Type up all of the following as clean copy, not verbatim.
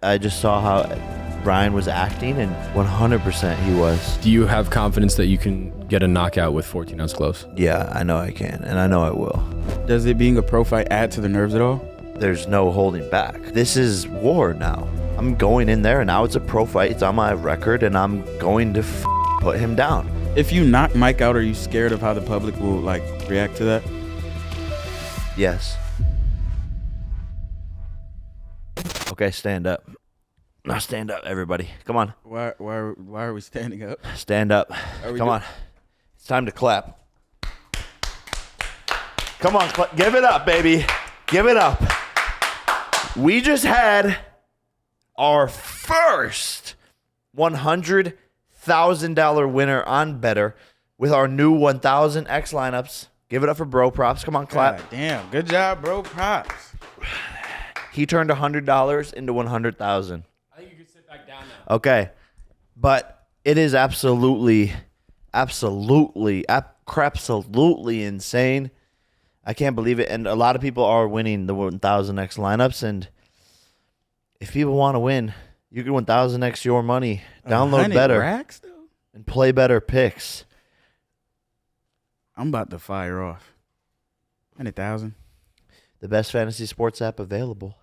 I just saw how Ryan was acting, and 100% he was. Do you have confidence that you can get a knockout with 14-ounce gloves? Yeah, I know I can, and I know I will. Does it being a pro fight add to the nerves at all? There's no holding back. This is war now. I'm going in there, and now it's a pro fight. It's on my record, and I'm going to put him down. If you knock Mike out, are you scared of how the public will react to that? Yes. Okay, stand up. Now stand up, everybody. Come on. Why are we standing up? Stand up. Come on. It's time to clap. Come on, give it up, baby. Give it up. We just had our first $100,000 winner on Betr with our new 1,000X lineups. Give it up for Bro Props. Come on, clap. God damn. Good job, Bro Props. He turned $100 into $100,000. I think you can sit back down now. Okay. But it is absolutely insane. I can't believe it. And a lot of people are winning the 1,000X lineups. And if people want to win, you can 1,000X your money. Download Betr racks, though? And play better picks. I'm about to fire off. 100,000. The best fantasy sports app available.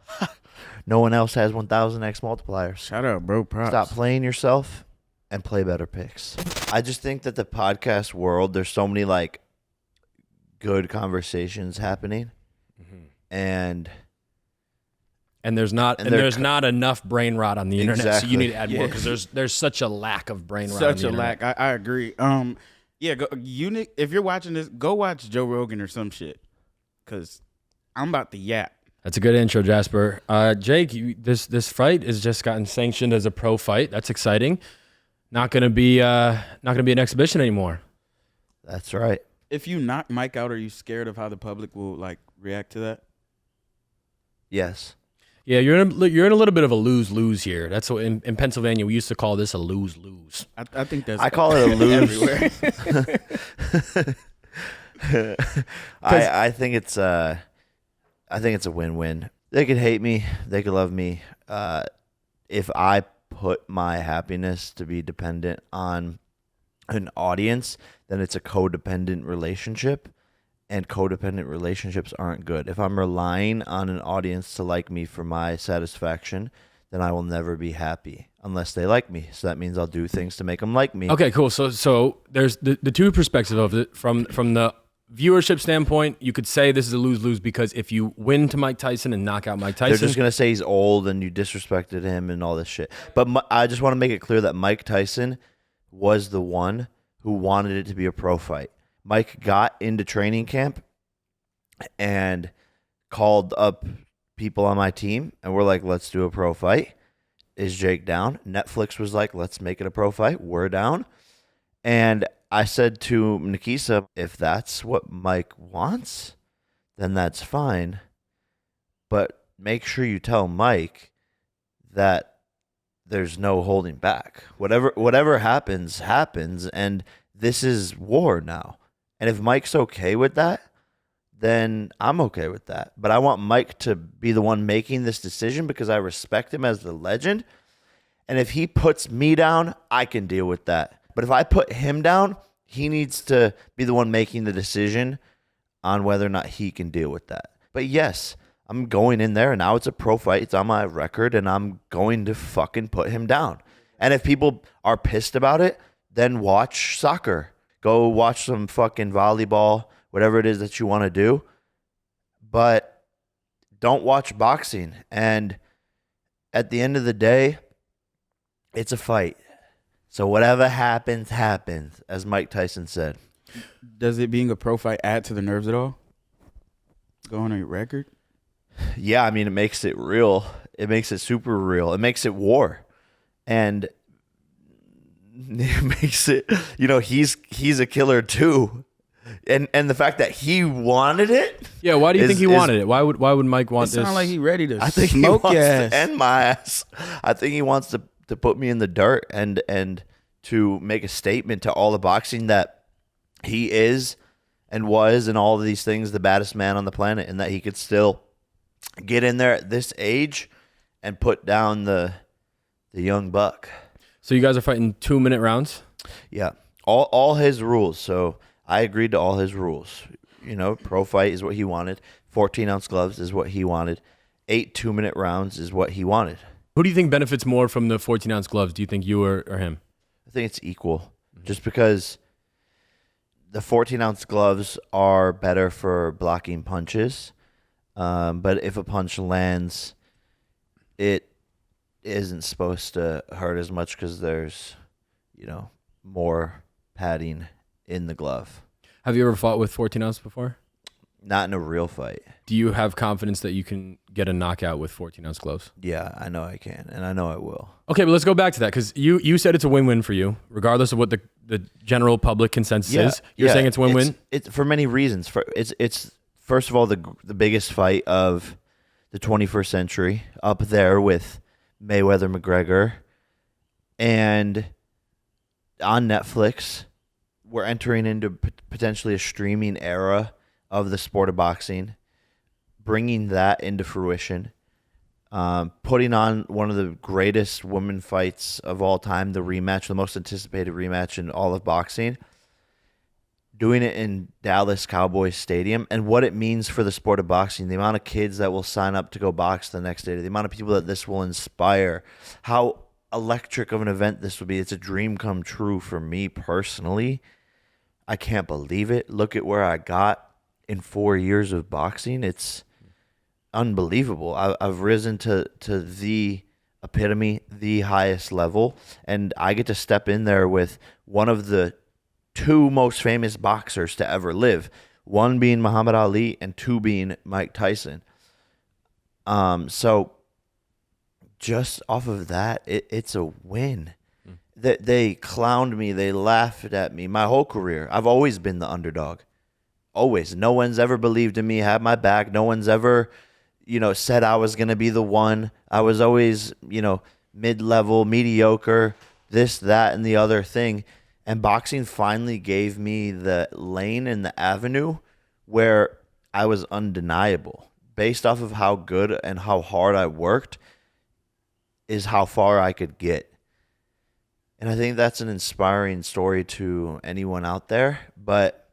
No one else has 1,000X multipliers. Shout out, Bro Props. Stop playing yourself and play better picks. I just think that the podcast world, there's so many good conversations happening, and there's not enough brain rot on the internet. Exactly. So you need to add more because there's such a lack of brain rot. Such a lack. I agree. If you're watching this, go watch Joe Rogan or some shit, because I'm about to yap. That's a good intro, Jasper. Jake, this fight has just gotten sanctioned as a pro fight. That's exciting. Not gonna be an exhibition anymore. That's right. If you knock Mike out, are you scared of how the public will react to that? Yes. Yeah, you're in a little bit of a lose-lose here. That's what in Pennsylvania we used to call this a lose-lose. I think that's. I call it a lose. Everywhere. I think it's a win-win. They could hate me. They could love me. If I put my happiness to be dependent on an audience, then it's a codependent relationship, and codependent relationships aren't good. If I'm relying on an audience to like me for my satisfaction, then I will never be happy unless they like me. So that means I'll do things to make them like me. Okay, cool. So there's the two perspectives of it. From the viewership standpoint, you could say this is a lose-lose because if you win to Mike Tyson and knock out Mike Tyson, they're just going to say he's old and you disrespected him and all this shit. But I just want to make it clear that Mike Tyson was the one who wanted it to be a pro fight. Mike got into training camp and called up people on my team, and we're like, let's do a pro fight. Is Jake down? Netflix was like, let's make it a pro fight. We're down. And I said to Nikisa, if that's what Mike wants, then that's fine. But make sure you tell Mike that there's no holding back. Whatever happens, happens, and this is war now. And if Mike's okay with that, then I'm okay with that. But I want Mike to be the one making this decision because I respect him as the legend. And if he puts me down, I can deal with that. But if I put him down, he needs to be the one making the decision on whether or not he can deal with that. But yes, I'm going in there, and now it's a pro fight. It's on my record, and I'm going to fucking put him down. And if people are pissed about it, then watch soccer. Go watch some fucking volleyball, whatever it is that you want to do. But don't watch boxing. And at the end of the day, it's a fight. So whatever happens, happens, as Mike Tyson said. Does it being a pro fight add to the nerves at all? Going on your record? Yeah, I mean, it makes it real. It makes it super real. It makes it war. And it makes it, he's a killer too. And the fact that he wanted it. Yeah, why do you think he wanted it? Why would Mike want this? It sounds like he ready to I think smoke he wants ass. to end my ass. I think he wants to put me in the dirt and to make a statement to all the boxing that he is and was and all of these things the baddest man on the planet, and that he could still get in there at this age and put down the young buck. So you guys are fighting 2-minute rounds? Yeah. All his rules. So I agreed to all his rules. Pro fight is what he wanted. 14-ounce gloves is what he wanted. 8 2-minute rounds is what he wanted. Who do you think benefits more from the 14-ounce gloves? Do you think you or him? I think it's equal. Just because the 14-ounce gloves are better for blocking punches. But if a punch lands, it isn't supposed to hurt as much because there's, more padding in the glove. Have you ever fought with 14-ounce before? Not in a real fight. Do you have confidence that you can get a knockout with 14-ounce gloves? Yeah, I know I can, and I know I will. Okay, but let's go back to that because you said it's a win-win for you, regardless of what the general public consensus is. You're saying it's win-win? It's for many reasons. It's first of all the biggest fight of the 21st century, up there with Mayweather McGregor, and on Netflix. We're entering into potentially a streaming era of the sport of boxing, bringing that into fruition, putting on one of the greatest women fights of all time, the rematch, the most anticipated rematch in all of boxing, doing it in Dallas Cowboys Stadium, and what it means for the sport of boxing, the amount of kids that will sign up to go box the next day, the amount of people that this will inspire, how electric of an event this will be. It's a dream come true for me personally. I can't believe it. Look at where I got in 4 years of boxing. It's unbelievable. I've risen to the epitome, the highest level, and I get to step in there with one of the 2 most famous boxers to ever live, one being Muhammad Ali and 2 being Mike Tyson. So just off of that, it's a win. They clowned me. They laughed at me my whole career. I've always been the underdog. Always. No one's ever believed in me, had my back. No one's ever, said I was going to be the one. I was always, mid-level, mediocre, this, that, and the other thing. And boxing finally gave me the lane and the avenue where I was undeniable. Based off of how good and how hard I worked is how far I could get. And I think that's an inspiring story to anyone out there. But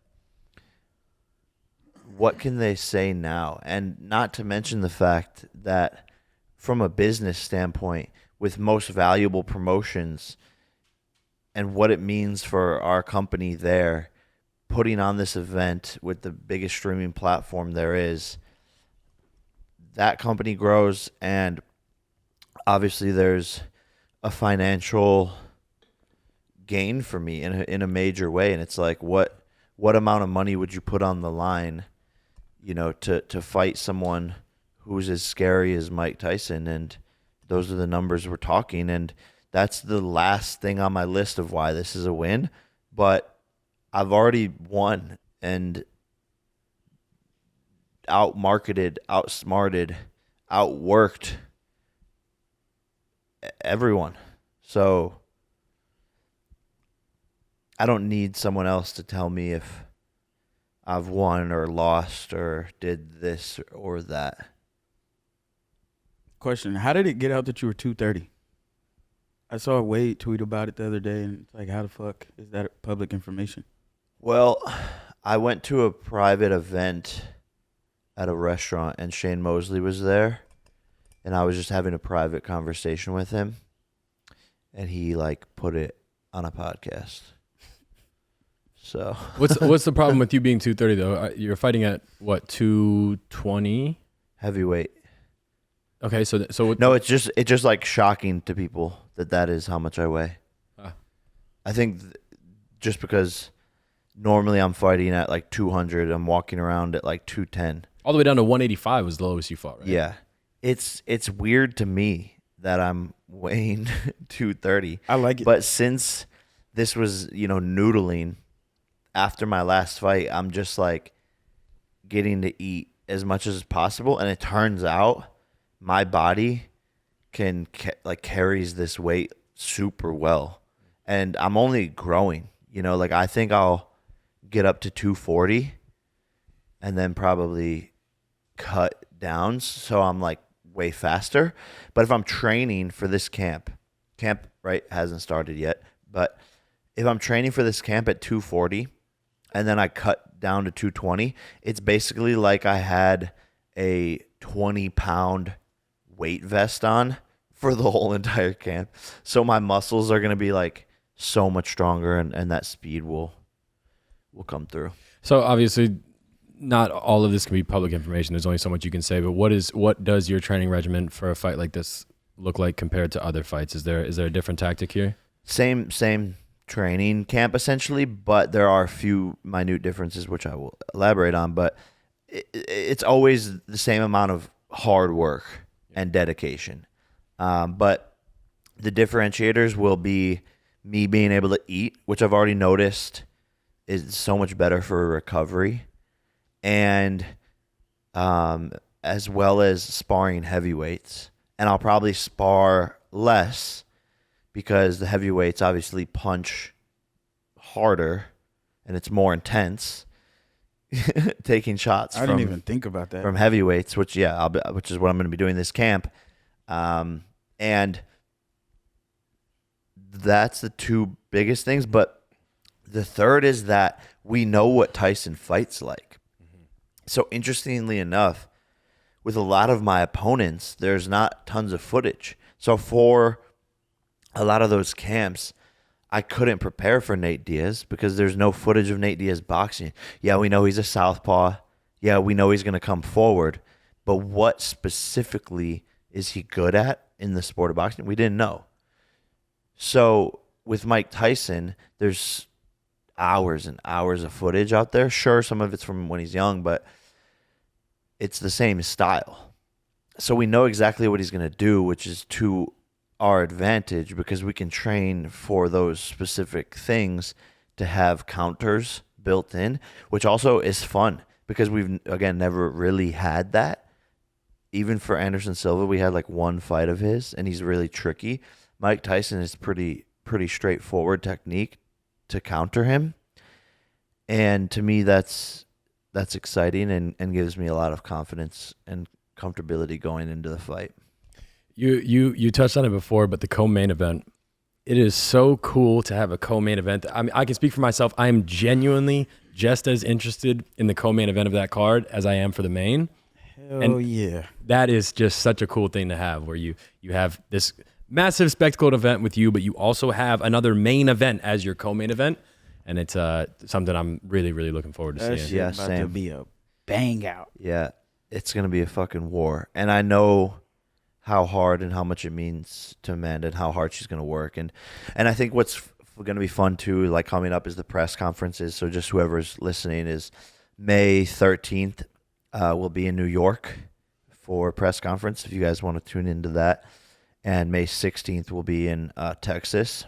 what can they say now? And not to mention the fact that from a business standpoint, with most valuable promotions and what it means for our company there, putting on this event with the biggest streaming platform there is, that company grows, and obviously there's a financial gain for me in a major way. And it's like, what amount of money would you put on the line, to fight someone who's as scary as Mike Tyson? And those are the numbers we're talking. And that's the last thing on my list of why this is a win. But I've already won and outmarketed, outsmarted, outworked everyone. So I don't need someone else to tell me if I've won or lost or did this or that. Question: how did it get out that you were 230? I saw Wade tweet about it the other day, and it's like, how the fuck is that public information? Well, I went to a private event at a restaurant, and Shane Mosley was there, and I was just having a private conversation with him, and he put it on a podcast. So what's the problem with you being 230 though? You're fighting at what, 220? Heavyweight. Okay, so no, it's just shocking to people that is how much I weigh. I think just because normally I'm fighting at 200, I'm walking around at 210. All the way down to 185 was the lowest you fought, right? Yeah, it's weird to me that I'm weighing 230. I like it, but since this was noodling after my last fight, I'm just getting to eat as much as possible, and it turns out my body can carries this weight super well, and I'm only growing. I think I'll get up to 240, and then probably cut down. So I'm way faster. But if I'm training for this camp right hasn't started yet, but if I'm training for this camp at 240 and then I cut down to 220, it's basically like I had a 20-pound weight vest on for the whole entire camp. So my muscles are going to be like so much stronger, and that speed will come through. So obviously, not all of this can be public information. There's only so much you can say. But what does your training regimen for a fight like this look like compared to other fights? Is there a different tactic here? Same training camp essentially, but there are a few minute differences which I will elaborate on. But it's always the same amount of hard work and dedication. But the differentiators will be me being able to eat, which I've already noticed is so much better for recovery, and as well as sparring heavyweights. And I'll probably spar less because the heavyweights obviously punch harder and it's more intense. Taking shots. I didn't even think about that. From heavyweights, which is what I'm going to be doing this camp, and that's the two biggest things. But the third is that we know what Tyson fights like. Mm-hmm. So interestingly enough, with a lot of my opponents, there's not tons of footage. So for a lot of those camps, I couldn't prepare for Nate Diaz because there's no footage of Nate Diaz boxing. Yeah, we know he's a southpaw. Yeah, we know he's going to come forward. But what specifically is he good at in the sport of boxing? We didn't know. So with Mike Tyson, there's hours and hours of footage out there. Sure, some of it's from when he's young, but it's the same style. So we know exactly what he's going to do, which is to our advantage because we can train for those specific things to have counters built in, which also is fun because we've, again, never really had that. Even for Anderson Silva, we had like one fight of his, and he's really tricky. Mike Tyson is pretty straightforward technique to counter him. And to me, that's exciting and gives me a lot of confidence and comfortability going into the fight. You touched on it before, but the co-main event, it is so cool to have a co-main event. I mean, I can speak for myself. I am genuinely just as interested in the co-main event of that card as I am for the main. Hell yeah. That is just such a cool thing to have, where you have this massive spectacled event with you, but you also have another main event as your co-main event. And it's something I'm really, really looking forward to seeing. Yeah, about same. to be a bang out. Yeah, it's going to be a fucking war. And I know how hard and how much it means to Amanda and how hard she's going to work. And I think what's going to be fun too, like coming up, is the press conferences. So just whoever's listening, is May 13th will be in New York for a press conference if you guys want to tune into that. And May 16th will be in Texas.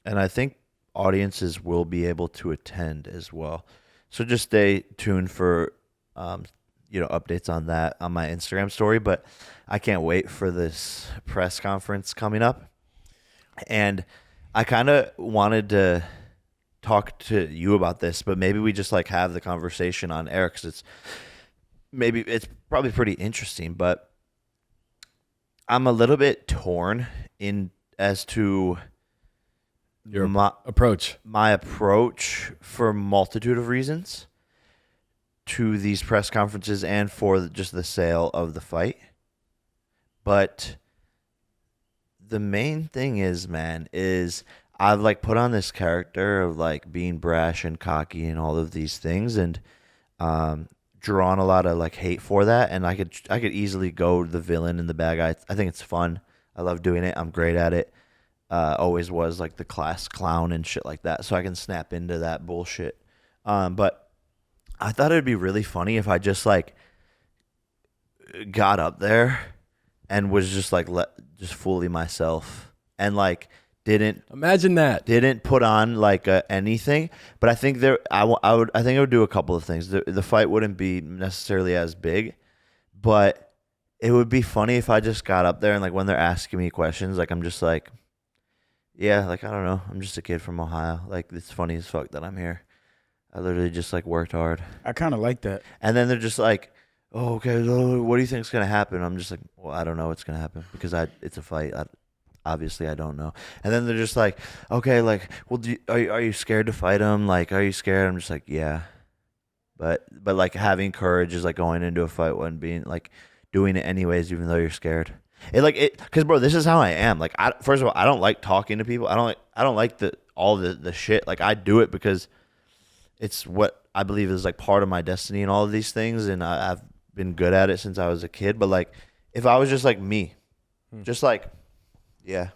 And I think audiences will be able to attend as well. So just stay tuned for updates on that on my Instagram story. But I can't wait for this press conference coming up. And I kind of wanted to talk to you about this, but maybe we just like have the conversation on air because it's probably pretty interesting. But I'm a little bit torn in as to Your my approach for a multitude of reasons to these press conferences and for just the sale of the fight. But the main thing is I've like put on this character of like being brash and cocky and all of these things, and drawn a lot of like hate for that. And I could easily go the villain and the bad guy. I think it's fun. I love doing it. I'm great at it. Always was like the class clown and shit like that. So I can snap into that bullshit. But I thought it'd be really funny if I just like got up there and was just like just fooling myself and like didn't put on like anything. But I think I would do a couple of things. The fight wouldn't be necessarily as big, but it would be funny if I just got up there and like when they're asking me questions, like I'm just like, yeah, like I don't know, I'm just a kid from Ohio. Like it's funny as fuck that I'm here. I literally just like worked hard. I kind of like that. And then they're just like, oh, okay, what do you think's gonna happen? I'm just like, well, I don't know what's gonna happen because it's a fight. Obviously, I don't know. And then they're just like, okay, like, well, are you scared to fight him? Like, are you scared? I'm just like, yeah. But like having courage is like going into a fight when being like doing it anyways, even though you're scared. Because bro, this is how I am. Like, first of all, I don't like talking to people. I don't like all the shit. Like, I do it because it's what I believe is like part of my destiny and all of these things, and I've been good at it since I was a kid. But like, if I was just like me, just like, yeah,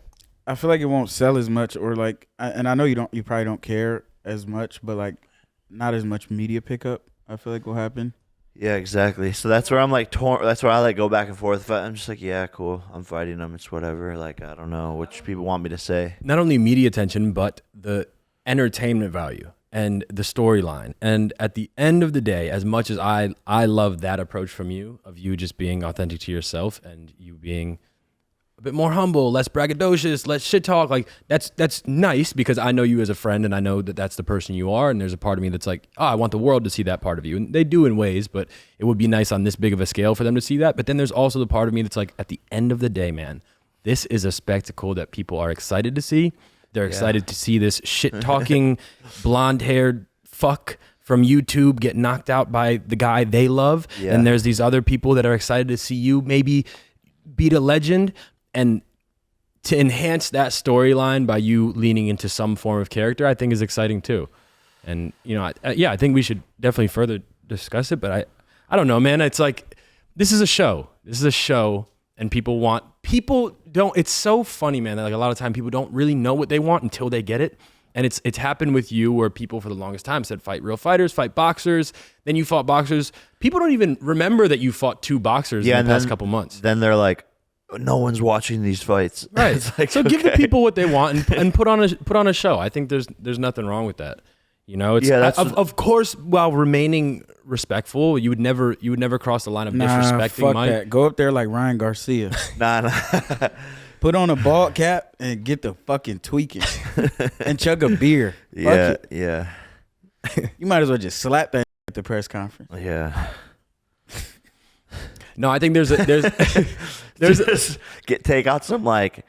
I feel like it won't sell as much, or like, and I know you probably don't care as much, but like, not as much media pickup. I feel like will happen. yeah, exactly. So that's where I'm like torn. That's where I like go back and forth. I'm just like, yeah, cool. I'm fighting them. It's whatever. Like, I don't know which people want me to say. Not only media attention, but the entertainment value and the storyline. And at the end of the day, as much as I love that approach from you, of you just being authentic to yourself and you being a bit more humble, less braggadocious, less shit talk, like that's nice because I know you as a friend and I know that that's the person you are. And there's a part of me that's like, oh, I want the world to see that part of you. And they do in ways, but it would be nice on this big of a scale for them to see that. But then there's also the part of me that's like, at the end of the day, man, this is a spectacle that people are excited to see. They're excited to see this shit-talking, blonde-haired fuck from YouTube get knocked out by the guy they love. Yeah. And there's these other people that are excited to see you maybe beat a legend. And to enhance that storyline by you leaning into some form of character, I think is exciting too. And, you know, I think we should definitely further discuss it. But I don't know, man. It's like, this is a show. This is a show. And people don't, it's so funny, man, that like a lot of time people don't really know what they want until they get it. And it's happened with you where people for the longest time said, fight real fighters, fight boxers. Then you fought boxers. People don't even remember that you fought 2 boxers in the past couple months. Then they're like, no one's watching these fights. Right. It's like, so give the people what they want and put on a show. I think there's nothing wrong with that. You know, it's of course, while remaining respectful, you would never cross the line of disrespecting fuck Mike. That. Go up there like Ryan Garcia. Nah. Put on a bald cap and get the fucking tweaking and chug a beer. Yeah, fuck it. yeah. You might as well just slap that at the press conference. Yeah. No, I think there's just take out some like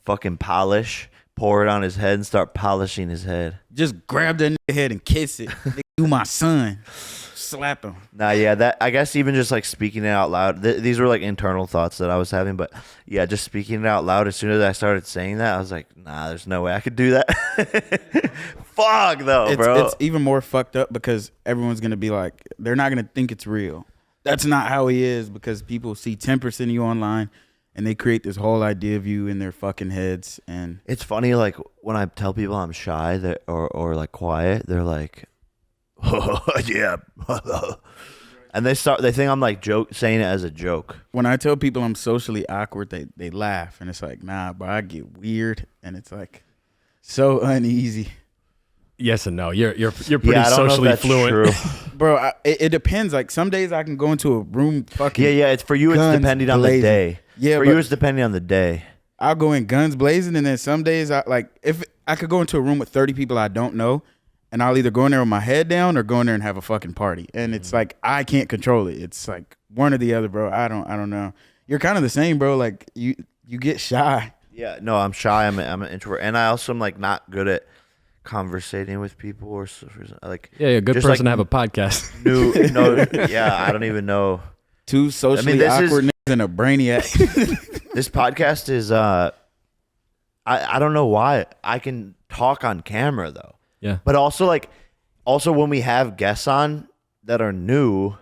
fucking polish, pour it on his head, and start polishing his head. Just grab that nigga head and kiss it. Nigga, you my son. Slap him. Nah, yeah, that I guess even just like speaking it out loud. These were like internal thoughts that I was having, but yeah, just speaking it out loud. As soon as I started saying that, I was like, nah, there's no way I could do that. Fuck though, bro. It's even more fucked up because everyone's gonna be like, they're not gonna think it's real. That's not how he is because people see 10% of you online and they create this whole idea of you in their fucking heads. And it's funny, like when I tell people I'm shy or like quiet, they're like, oh, yeah. And they think I'm like saying it as a joke. When I tell people I'm socially awkward, they laugh. And it's like, nah, bro, I get weird. And it's like so uneasy. Yes and no. You're pretty socially fluent. True. Bro, it depends. Like some days I can go into a room fucking it's for you. It's depending on the day. Yeah, for you it's depending on the day. I'll go in guns blazing, and then some days if I could go into a room with 30 people I don't know, and I'll either go in there with my head down or go in there and have a fucking party. And it's like I can't control it. It's like one or the other, bro. I don't know. You're kind of the same, bro. Like you get shy. Yeah, no, I'm shy. I'm an introvert, and I also am like not good at conversating with people or like good person like, to have a podcast. I don't even know. 2 socially awkward niggas and a brainiac. This podcast is I don't know why I can talk on camera though. Yeah, but also when we have guests on that are new,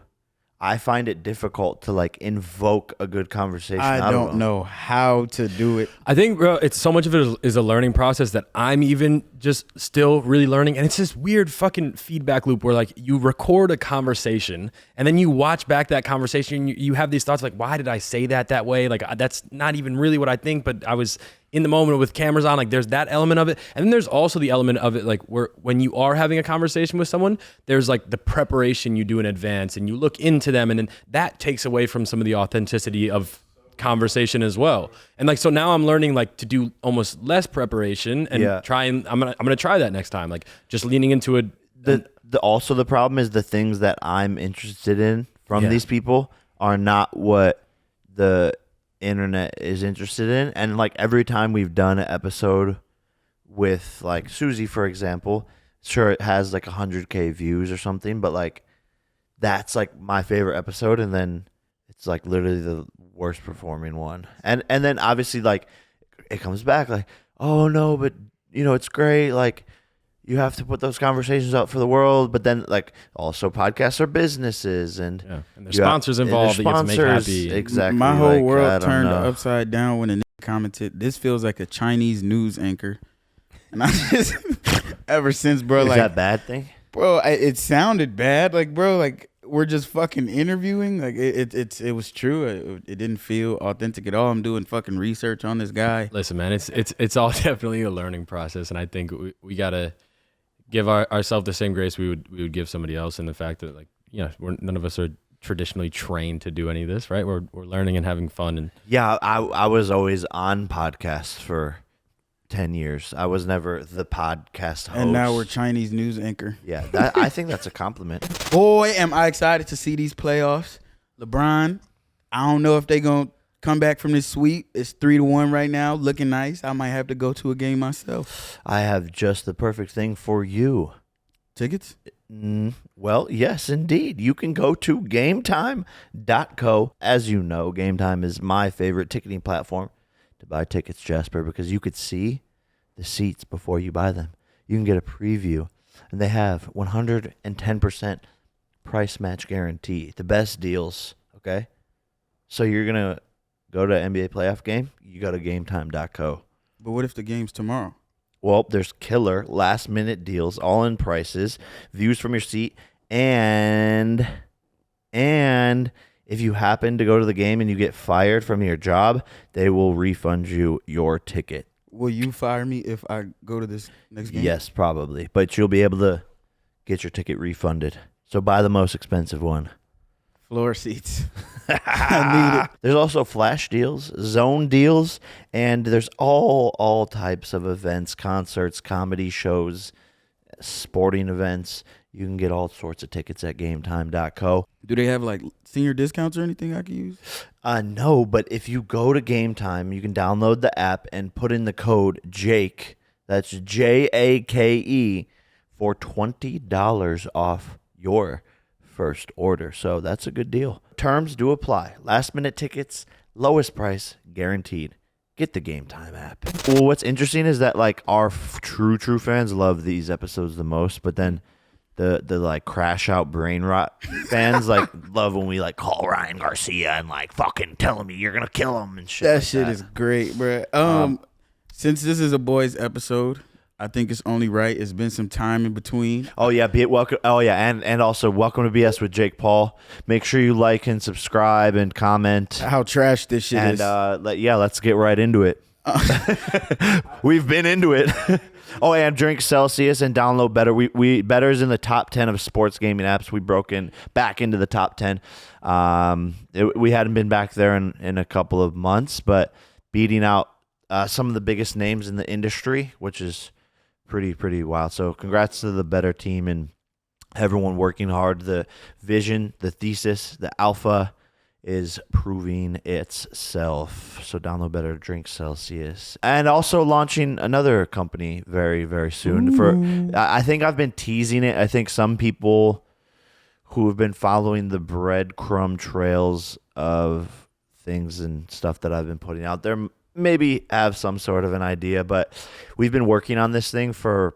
I find it difficult to like invoke a good conversation. I don't know how to do it. I think, bro, it's so much of it is a learning process that I'm even just still really learning. And it's this weird fucking feedback loop where like you record a conversation and then you watch back that conversation. And you have these thoughts like, why did I say that way? Like that's not even really what I think, but I was in the moment with cameras on. Like there's that element of it. And then there's also the element of it like where when you are having a conversation with someone, there's like the preparation you do in advance and you look into them, and then that takes away from some of the authenticity of conversation as well. And like so now I'm learning like to do almost less preparation and I'm gonna try that next time. Like just leaning into it. Also the problem is the things that I'm interested in from Yeah. these people are not what the internet is interested in. And like every time we've done an episode with like Susie, for example, sure it has like 100K views or something, but like that's like my favorite episode, and then it's like literally the worst performing one. And then obviously like it comes back like, oh no, but you know, it's great. Like you have to put those conversations out for the world, but then like also podcasts are businesses and and there's sponsors involved that you have to make happy. Exactly. My whole like, I world don't turned know. upside down when a nigga commented, "This feels like a Chinese news anchor," and I just ever since, bro, Is like, that a bad thing? bro, it sounded bad, like, bro, like we're just fucking interviewing, like it was true. It didn't feel authentic at all. I'm doing fucking research on this guy. Listen, man, it's all definitely a learning process, and I think we gotta give ourselves the same grace we would give somebody else in the fact that, like, none of us are traditionally trained to do any of this, right? We're learning and having fun. And Yeah, I was always on podcasts for 10 years. I was never the podcast host. And now we're Chinese news anchor. Yeah, I think that's a compliment. Boy, am I excited to see these playoffs. LeBron, I don't know if they going to come back from this sweep. It's 3-1 right now, looking nice. I might have to go to a game myself. I have just the perfect thing for you. Tickets? Well, yes, indeed. You can go to gametime.co. As you know, GameTime is my favorite ticketing platform to buy tickets, Jasper, because you could see the seats before you buy them. You can get a preview, and they have 110% price match guarantee. The best deals, okay? So you're going to go to an NBA playoff game, you go to gametime.co. But what if the game's tomorrow? Well, there's killer last-minute deals, all-in prices, views from your seat, and if you happen to go to the game and you get fired from your job, they will refund you your ticket. Will you fire me if I go to this next game? Yes, probably, but you'll be able to get your ticket refunded. So buy the most expensive one. Floor seats. I need it. There's also flash deals, zone deals, and there's all types of events, concerts, comedy shows, sporting events. You can get all sorts of tickets at gametime.co. Do they have like senior discounts or anything I can use? No, but if you go to Game Time, you can download the app and put in the code JAKE, that's JAKE, for $20 off your first order. So that's a good deal. Terms do apply. Last minute tickets, lowest price guaranteed. Get the Game Time app. Well, what's interesting is that like our true fans love these episodes the most, but then the like crash out brain rot fans like love when we like call Ryan Garcia and like fucking tell him you're gonna kill him and shit. That like shit that. is great, bro. Since this is a boys episode, I think it's only right. It's been some time in between. Oh yeah, be it welcome. Oh yeah, and also welcome to BS with Jake Paul. Make sure you like and subscribe and comment. How trash this shit And is. let's get right into it. We've been into it. Oh, and drink Celsius and download Betr. We Betr is in the top 10 of sports gaming apps. We broke back into the top 10. We hadn't been back there in a couple of months, but beating out some of the biggest names in the industry, which is pretty wild. So congrats to the Betr team and everyone working hard. The vision, the thesis, the alpha is proving itself. So download Betr, drink Celsius. And also launching another company very, very soon. I think I've been teasing it. I think some people who have been following the breadcrumb trails of things and stuff that I've been putting out there maybe have some sort of an idea, but we've been working on this thing for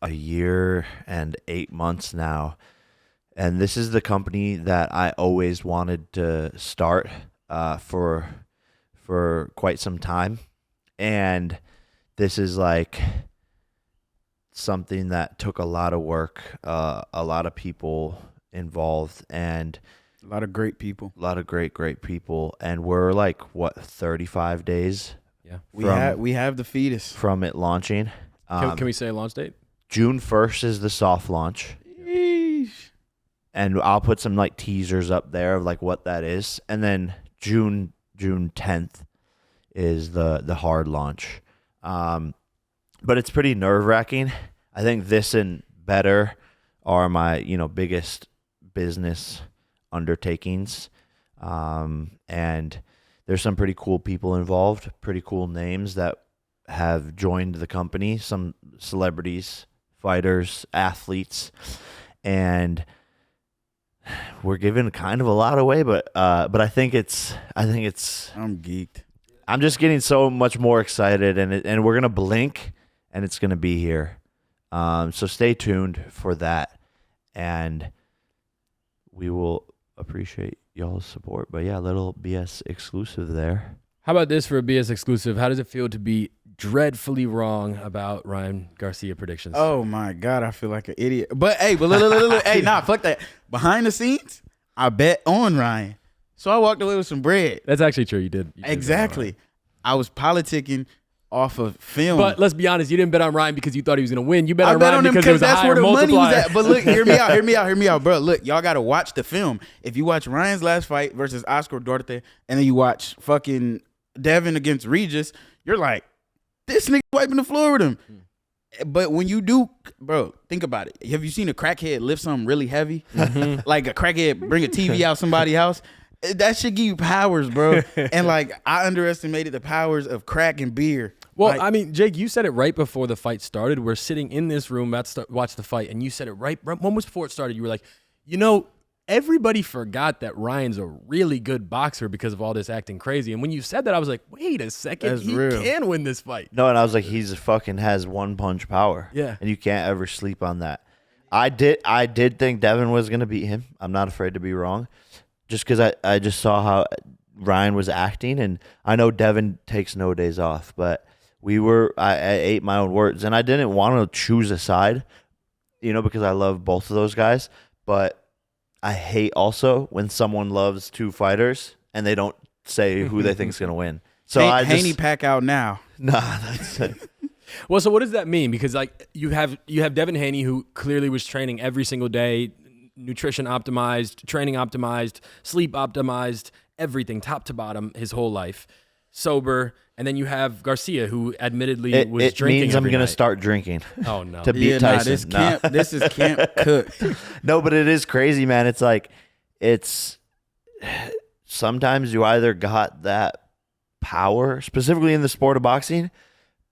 a year and 8 months now. And this is the company that I always wanted to start for quite some time. And this is like something that took a lot of work, a lot of people involved, and a lot of great people. a lot of great people. And we're like, 35 days Yeah. We have the fetus. from it launching. Can we say a launch date? June 1st is the soft launch. Yeesh. And I'll put some like teasers up there of like what that is. And then June 10th is the hard launch. But it's pretty nerve-wracking. I think this and Betr are my, biggest business undertakings. And there's some pretty cool people involved, pretty cool names that have joined the company, some celebrities, fighters, athletes, and we're giving kind of a lot away, but I think it's I'm geeked. I'm just getting so much more excited, and we're gonna blink, and it's gonna be here. So stay tuned for that, and we will appreciate y'all's support. But yeah, little BS exclusive there. How about this for a BS exclusive? How does it feel to be dreadfully wrong about Ryan Garcia predictions? Oh my God, I feel like an idiot. But hey, look, hey, nah, fuck that. Behind the scenes, I bet on Ryan, so I walked away with some bread. That's actually true. You did Exactly. I was politicking off of film. But let's be honest, you didn't bet on Ryan because you thought he was going to win. You bet on bet Ryan on him because there was a that's higher where the money was multiplier. at. But look, hear me out, bro. Look, y'all got to watch the film. If you watch Ryan's last fight versus Oscar Duarte, and then you watch fucking Devin against Regis, you're like, this nigga wiping the floor with him. But when you do, bro, think about it. Have you seen a crackhead lift something really heavy? Like a crackhead bring a TV out somebody's house? That should give you powers, bro. And like, I underestimated the powers of crack and beer. Well, Like, I mean, Jake, you said it right before the fight started. We're sitting in this room about to watch the fight, and you said it right moments before it started. You were like, everybody forgot that Ryan's a really good boxer because of all this acting crazy. And when you said that, I was like, wait a second, That's he real. can win this fight. No, and I was like, he's fucking has one punch power. Yeah. And you can't ever sleep on that. I did think Devin was gonna beat him. I'm not afraid to be wrong. Just because I just saw how Ryan was acting, and I know Devin takes no days off, but I ate my own words, and I didn't want to choose a side, because I love both of those guys, but I hate also when someone loves two fighters and they don't say who they think is going to win. So Haney pack out now. Nah, that's it. Well, so what does that mean? Because like you have Devin Haney, who clearly was training every single day, nutrition optimized, training optimized, sleep optimized, everything top to bottom his whole life, sober. And then you have Garcia, who admittedly was drinking. It means I'm every going to night. start drinking. Oh no. To beat Tyson. This is camp cooked. No, but it is crazy, man. It's like, sometimes you either got that power, specifically in the sport of boxing,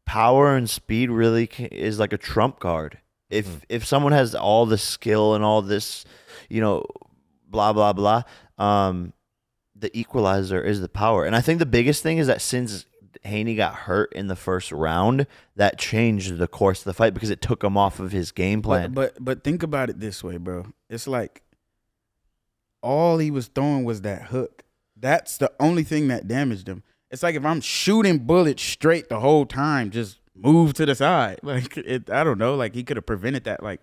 power and speed really is like a trump card. If someone has all the skill and all this, blah, blah, blah, the equalizer is the power. And I think the biggest thing is that since Haney got hurt in the first round, that changed the course of the fight because it took him off of his game plan. But think about it this way, bro. It's like all he was throwing was that hook. That's the only thing that damaged him. It's like if I'm shooting bullets straight the whole time, just move to the side. Like I don't know. Like he could have prevented that. Like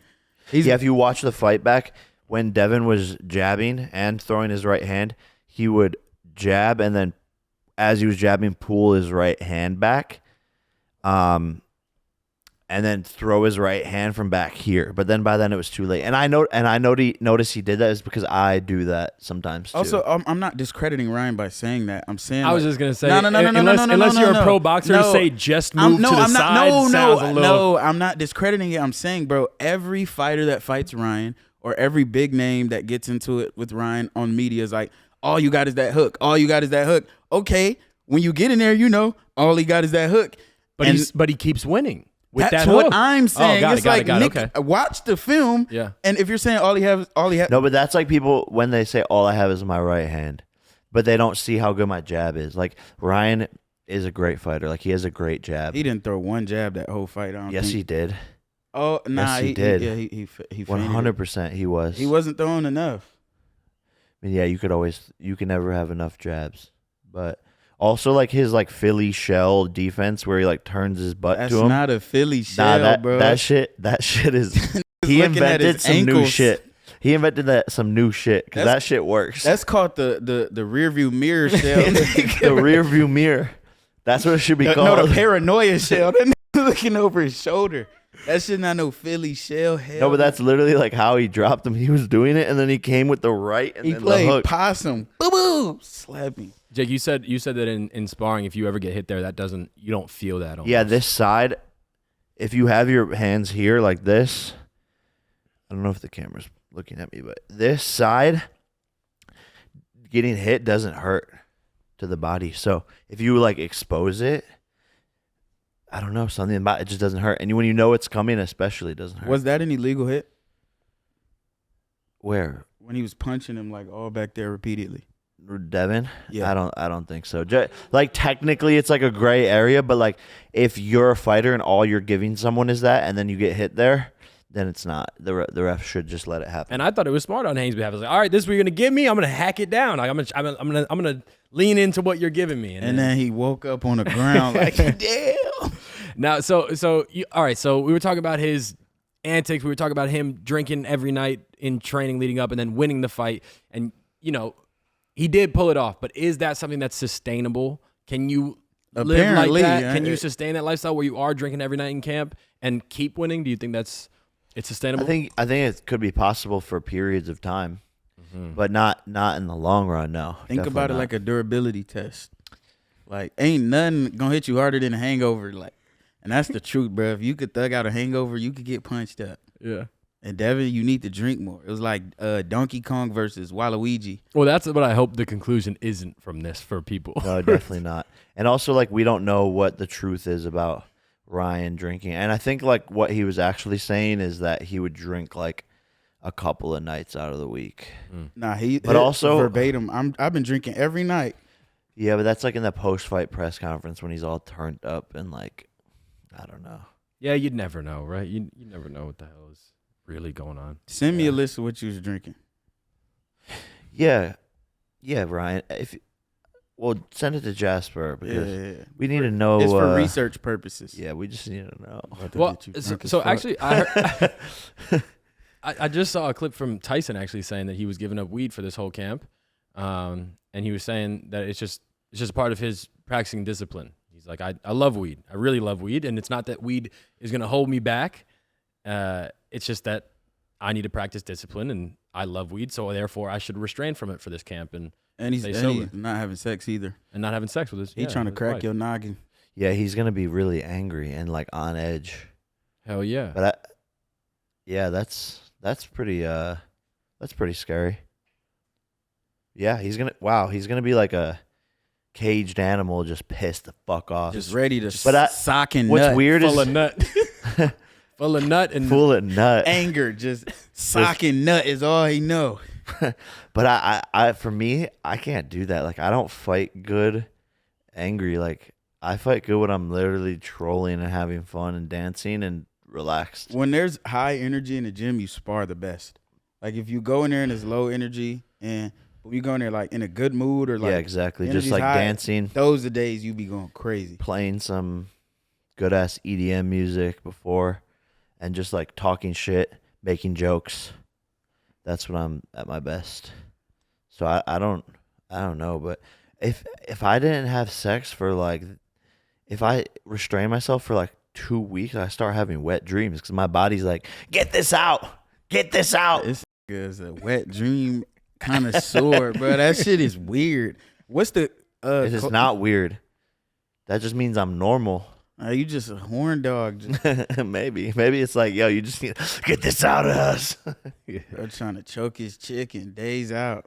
if you watch the fight back, when Devin was jabbing and throwing his right hand, he would jab and then, as he was jabbing, pull his right hand back, and then throw his right hand from back here. But then by then it was too late. And I noticed he did that is because I do that sometimes too. Also, I'm not discrediting Ryan by saying that. I'm saying I was just gonna say no, unless you're a pro boxer to say just move to the side sounds a little. No, I'm not discrediting it. I'm saying, bro, every fighter that fights Ryan or every big name that gets into it with Ryan on media is like, all you got is that hook. All you got is that hook. Okay, when you get in there, all he got is that hook. But he keeps winning. With That's that what hook. I'm saying. Oh, It's like Nick, okay. watch the film. Yeah. And if you're saying all he has, No, but that's like people when they say all I have is my right hand, but they don't see how good my jab is. Like Ryan is a great fighter. Like he has a great jab. he didn't throw one jab that whole fight. Yes, he did. Oh, nah, Yes, he did. He 100%. He was. He wasn't throwing enough. I mean, yeah, you can never have enough jabs, but also like his like Philly shell defense where he like turns his butt That's to him. not a Philly shell, bro. That shit is. He invented some new shit. He invented some new shit because that shit works. That's called the rear view mirror shell. The rear view mirror. That's what it should be called. No, the paranoia shell. That nigga looking over his shoulder. That shit not no Philly shell. Hell, No, but that's literally like how he dropped him. He was doing it, and then he came with the right, and he then played the hook. possum. Boo boo, slap me. Jake, you said that in sparring, if you ever get hit there, you don't feel that. Almost. Yeah, this side, if you have your hands here like this, I don't know if the camera's looking at me, but this side, getting hit doesn't hurt to the body. So if you like expose it, I don't know, something about it just doesn't hurt. And when you know it's coming, especially, it doesn't hurt. Was that an illegal hit? Where? When he was punching him like all back there repeatedly. Devin? Yeah. I don't think so. Like technically it's like a gray area, but like if you're a fighter and all you're giving someone is that and then you get hit there, then it's not. The ref should just let it happen. And I thought it was smart on Haynes' behalf. I was like, all right, this is what you're gonna give me. I'm gonna hack it down. Like, I'm gonna lean into what you're giving me. And then he woke up on the ground like, damn. Now, so all right. So we were talking about his antics. We were talking about him drinking every night in training leading up, and then winning the fight. And he did pull it off. But is that something that's sustainable? Can you live like Apparently, that? yeah. Can you sustain that lifestyle where you are drinking every night in camp and keep winning? Do you think it's sustainable? I think it could be possible for periods of time, but not in the long run. No. Think about it like a durability test. Like, ain't nothing gonna hit you harder than a hangover. Like, and that's the truth, bro. If you could thug out a hangover, you could get punched up. Yeah. And Devin, you need to drink more. It was like Donkey Kong versus Waluigi. Well, that's what I hope the conclusion isn't from this for people. No, definitely not. And also, like, we don't know what the truth is about Ryan drinking. And I think, like, what he was actually saying is that he would drink, like, a couple of nights out of the week. Nah, But also verbatim. I've been drinking every night. Yeah, but that's like in the post-fight press conference when he's all turned up and, like, I don't know. Yeah, you'd never know, right? You never know what the hell is really going on. Send me a list of what you was drinking. Yeah, Ryan. Send it to Jasper because we need to know. It's for research purposes. Yeah, we just need to know. Well, so actually, I just saw a clip from Tyson actually saying that he was giving up weed for this whole camp, and he was saying that it's just part of his practicing discipline. He's like, I love weed. I really love weed, and it's not that weed is going to hold me back. It's just that I need to practice discipline, and I love weed, so therefore I should restrain from it for this camp and he's not having sex either. And not having sex with his. He's trying to crack your noggin. Yeah, he's gonna be really angry and like on edge. Hell yeah. But that's pretty scary. Yeah, he's gonna be like a caged animal, just pissed the fuck off, Just ready to sock and what's nut. weird full is of nut. Full of nut and full of nut. Anger, just sock and nut is all he know. But I for me, I can't do that. Like, I don't fight good angry. Like, I fight good when I'm literally trolling and having fun and dancing and relaxed. When there's high energy in the gym, you spar the best. Like, if you go in there and it's low energy, and you go in there like in a good mood or like, yeah, exactly, just energy's like high, dancing, those are the days you be going crazy. playing some good ass EDM music before, and just like talking shit, making jokes. That's when I'm at my best. So I don't know, but if I didn't have sex for like, if I restrain myself for like 2 weeks, I start having wet dreams because my body's like, get this out. This is a wet dream connoisseur, bro. That shit is weird. What's the It's not weird. That just means I'm normal. You just a horn dog. Maybe it's like, yo, you just need to get this out of us. Bro trying to choke his chick in days out.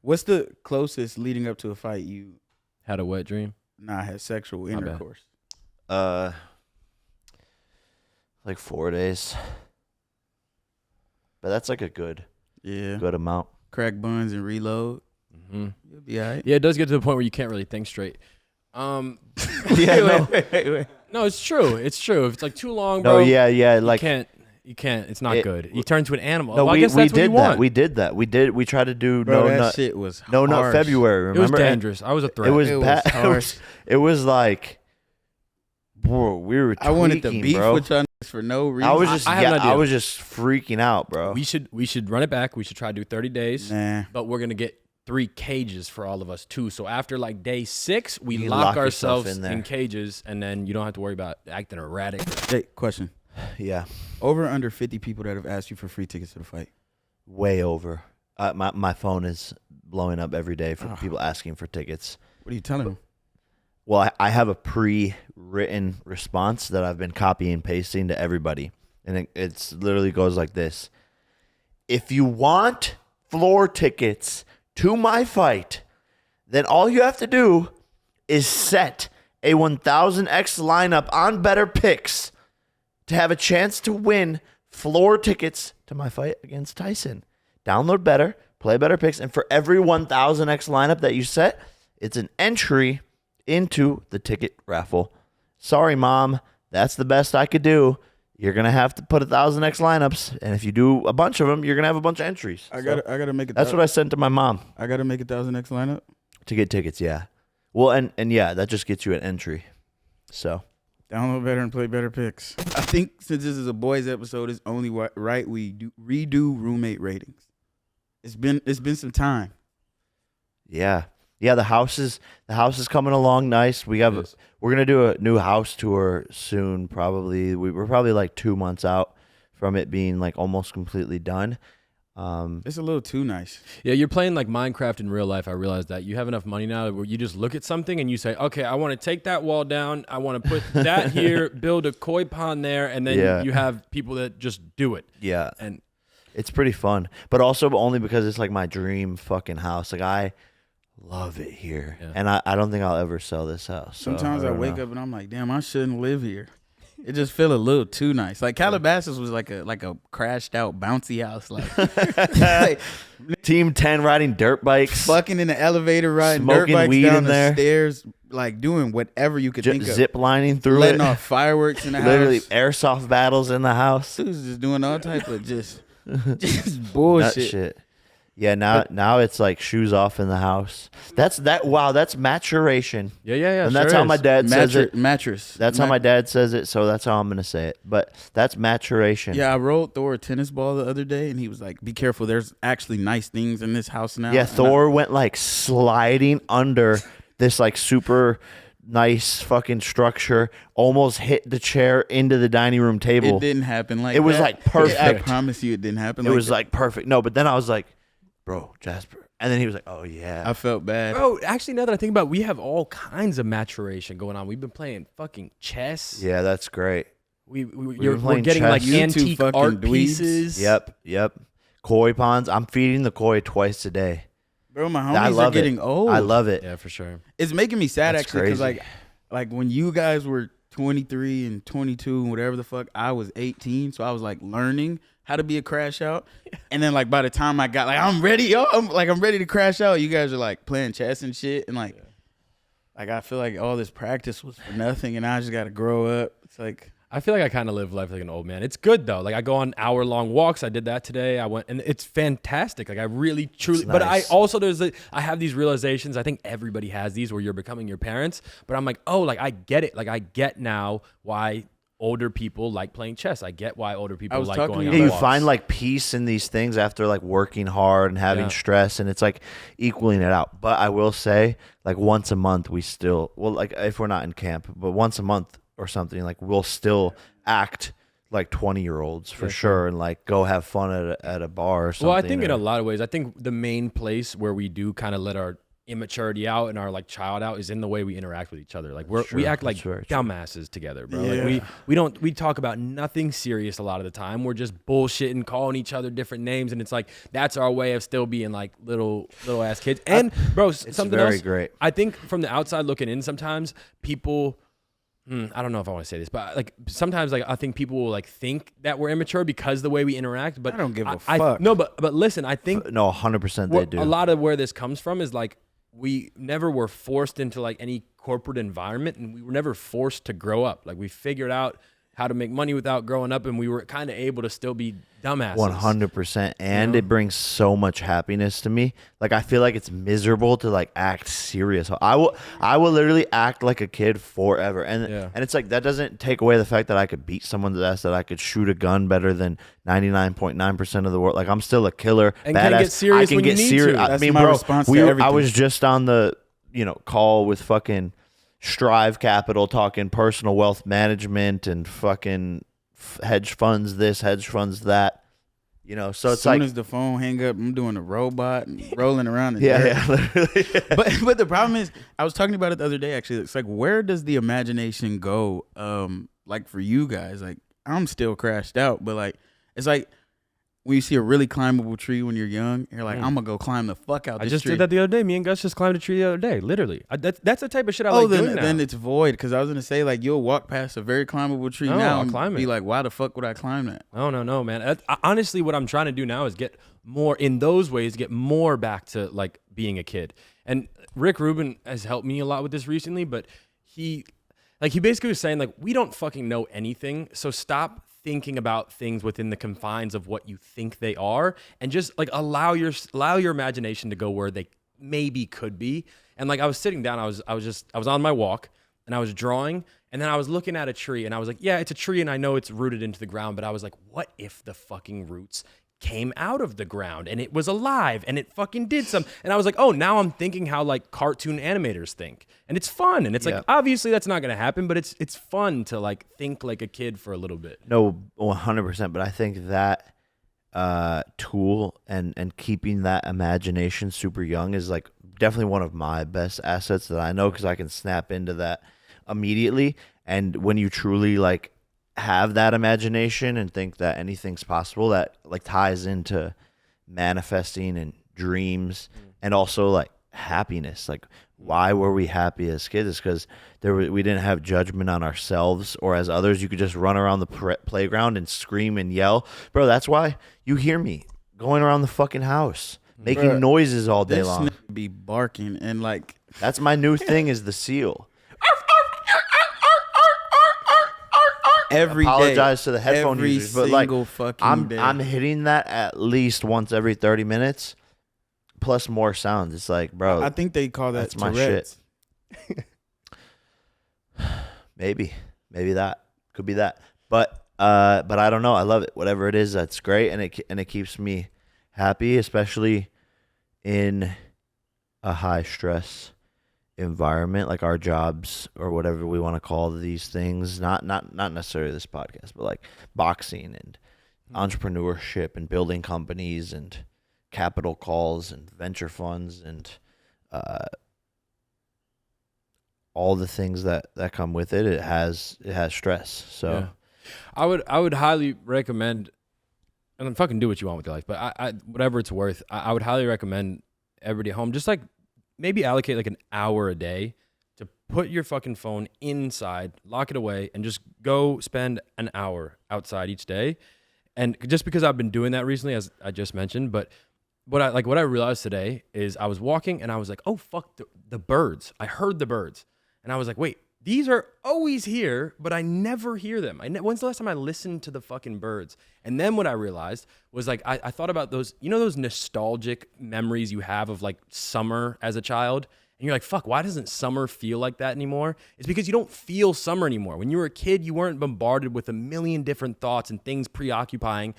What's the closest leading up to a fight you had a wet dream? had sexual My bad. intercourse? Like 4 days. But that's like a good amount. Crack buns and reload. Mm-hmm. You'll be all right. Yeah, it does get to the point where you can't really think straight. Yeah, Wait. No, it's true. It's true. If it's like too long, No, bro. yeah, like You can't. It's not good. You turn to an animal. No, well, I we guess that's what did you want. that. We tried to do Bro, no that nut. shit was No nut harsh. February. It was Remember? dangerous. I was a threat. It was It was bad. harsh. It was like, bro, we were. I wanted to tweaking, beef bro. with y'all niggas for no reason. I was just, I have an idea. I was just freaking out, bro. We should run it back. We should try to do 30 days. Nah. But we're gonna get 3 cages for all of us too. So after like day 6, we You can lock lock yourself ourselves in there. in cages, and then you don't have to worry about acting erratic. Hey, question. Yeah, Over or under 50 people that have asked you for free tickets to the fight? way over. My phone is blowing up every day for people asking for tickets. What are you telling them? Well, I have a pre-written response that I've been copying and pasting to everybody. And it's literally goes like this. If you want floor tickets to my fight, then all you have to do is set a 1000X lineup on Betr Picks to have a chance to win floor tickets to my fight against Tyson. Download Betr, play Betr Picks, and for every 1000X lineup that you set, it's an entry into the ticket raffle. Sorry, Mom. That's the best I could do. You're going to have to put 1000X lineups, and if you do a bunch of them, you're going to have a bunch of entries. I gotta make it. That's what I sent to my mom. I gotta make 1000X lineup to get tickets, yeah. Well, and yeah, that just gets you an entry. So download Betr and play Betr Picks. I think since this is a boys episode, it's only right we redo roommate ratings. It's been some time. Yeah. The house is coming along nice. We're gonna do a new house tour soon. Probably we're probably like 2 months out from it being like almost completely done. It's a little too nice. Yeah, you're playing like Minecraft in real life. I realize that you have enough money now where you just look at something and you say, okay, I want to take that wall down. I want to put that here, build a koi pond there, and then you have people that just do it. Yeah, and it's pretty fun, but also only because it's like my dream fucking house. Like I love it here, and I don't think I'll ever sell this house. Sometimes I wake up and I'm like, damn, I shouldn't live here. It just feel a little too nice. Like Calabasas was like a crashed out bouncy house. Like Team 10 riding dirt bikes, fucking in the elevator, riding smoking dirt bikes weed down in the there, stairs, like doing whatever you could think of. Zip lining through letting it, off fireworks in the literally house. airsoft battles in the house. Dudes just doing all type of just bullshit. Nut shit. Yeah, now it's like shoes off in the house. That's maturation. Yeah. And that's how my dad says it. Mattress. That's how my dad says it, so that's how I'm gonna say it. But that's maturation. Yeah, I rolled Thor a tennis ball the other day, and he was like, "Be careful. There's actually nice things in this house now." Yeah, Thor went like sliding under this like super nice fucking structure, almost hit the chair into the dining room table. It didn't happen like it was that. like perfect. I promise you, it didn't happen. It was like perfect. No, but then I was like, bro, Jasper. And then he was like, oh, yeah. I felt bad. Bro, actually, now that I think about it, we have all kinds of maturation going on. We've been playing fucking chess. Yeah, that's great. We're playing getting chess. like You two antique fucking art dweebs. pieces. Yep. Koi ponds. I'm feeding the koi twice a day. Bro, my I homies love are getting it. old. I love it. Yeah, for sure. It's making me sad That's actually because crazy. like when you guys were 23 and 22 and whatever the fuck, I was 18, so I was like learning how to be a crash out. And then like by the time I got like I'm ready, yo, I'm ready to crash out. You guys are like playing chess and shit, and like I feel like all this practice was for nothing, and I just got to grow up. It's like I feel like I kind of live life like an old man. It's good though. Like I go on hour-long walks. I did that today. I went, and it's fantastic. Like I really, truly. It's But I nice. also I have these realizations. I think everybody has these where you're becoming your parents. But I'm like, oh, like I get it. Like I get now why older people like playing chess. I get why older people was like talking going to on Yeah, you walks. find like peace in these things after like working hard and having stress, and it's like equaling it out. But I will say, like once a month, we still, well, like if we're not in camp, but once a month or something, like we'll still act like 20-year-olds for sure, and like go have fun at a bar or something. Well, I think in a lot of ways, I think the main place where we do kind of let our immaturity out and our like child out is in the way we interact with each other. Like we act like That's very true. dumbasses together, bro. Yeah. Like we talk about nothing serious a lot of the time. We're just bullshitting, calling each other different names, and it's like that's our way of still being like little ass kids. And bro, something very else. great. I think from the outside looking in, sometimes people. I don't know if I want to say this, but like sometimes like I think people will like think that we're immature because the way we interact. But I don't give a fuck. No, but listen, I think No, 100% they do. a lot of where this comes from is like we never were forced into like any corporate environment, and we were never forced to grow up. Like we figured out how to make money without growing up, and we were kind of able to still be dumbasses. 100%, and it brings so much happiness to me. Like I feel like it's miserable to like act serious. I will literally act like a kid forever, and it's like that doesn't take away the fact that I could beat someone to death, that I could shoot a gun better than 99.9% of the world. Like I'm still a killer, And badass. can get serious I can when you get need serious. to. I That's mean, my bro, response to I everything. was just on the call with fucking Strive Capital talking personal wealth management and fucking hedge funds this, hedge funds that, so as it's soon like, as the phone hang up, I'm doing a robot and rolling around. In yeah, dirt. literally. But the problem is, I was talking about it the other day. Actually, it's like, where does the imagination go? Like for you guys, like I'm still crashed out, but like it's like when you see a really climbable tree when you're young, you're like, I'm gonna go climb the fuck out I this just tree. did that the other day. Me and Gus just climbed a tree the other day. Literally, that's the type of shit I like doing now. Then it's void because I was gonna say like you'll walk past a very climbable tree No, now I'll and climb be it. like, why the fuck would I climb that? No, man. Honestly, what I'm trying to do now is get more in those ways, get more back to like being a kid. And Rick Rubin has helped me a lot with this recently, but he basically was saying like, we don't fucking know anything. So stop thinking about things within the confines of what you think they are, and just like allow your imagination to go where they maybe could be. And like I was sitting down, I was on my walk and I was drawing, and then I was looking at a tree and I was like, yeah, it's a tree and I know it's rooted into the ground, but I was like, what if the fucking roots came out of the ground and it was alive and it fucking did something? And I was like, oh, now I'm thinking how like cartoon animators think, and it's fun. And it's like, obviously that's not going to happen, but it's fun to like think like a kid for a little bit. No, 100%. But I think that tool and keeping that imagination super young is like definitely one of my best assets that I know, because I can snap into that immediately. And when you truly like have that imagination and think that anything's possible, that like ties into manifesting and dreams and also like happiness. Like, why were we happy as kids? It's because we didn't have judgment on ourselves or as others. You could just run around the playground and scream and yell. Bro, that's why you hear me going around the fucking house making noises all day long. This nigga be barking and like That's my new thing, is the seal. every day. Apologize to the headphone every users, but like single fucking day. I'm hitting that at least once every 30 minutes, plus more sounds. It's like, bro, I think they call that that's my Tourette's. shit. Maybe that could be that, but I don't know. I love it. Whatever it is, that's great, and it keeps me happy, especially in a high stress environment like our jobs or whatever we want to call these things. Not necessarily this podcast, but like boxing and entrepreneurship and building companies and capital calls and venture funds and all the things that come with it. It has stress. So yeah. I would highly recommend, and fucking do what you want with your life, but I whatever it's worth, I would highly recommend everybody at home just like maybe allocate like an hour a day to put your fucking phone inside, lock it away, and just go spend an hour outside each day. And just because I've been doing that recently, as I just mentioned, but what I realized today is I was walking and I was like, oh fuck, the birds. I heard the birds, and I was like, wait, these are always here, but I never hear them. When's the last time I listened to the fucking birds? And then what I realized was like, I thought about those, you know, those nostalgic memories you have of like summer as a child. And you're like, fuck, why doesn't summer feel like that anymore? It's because you don't feel summer anymore. When you were a kid, you weren't bombarded with a million different thoughts and things preoccupying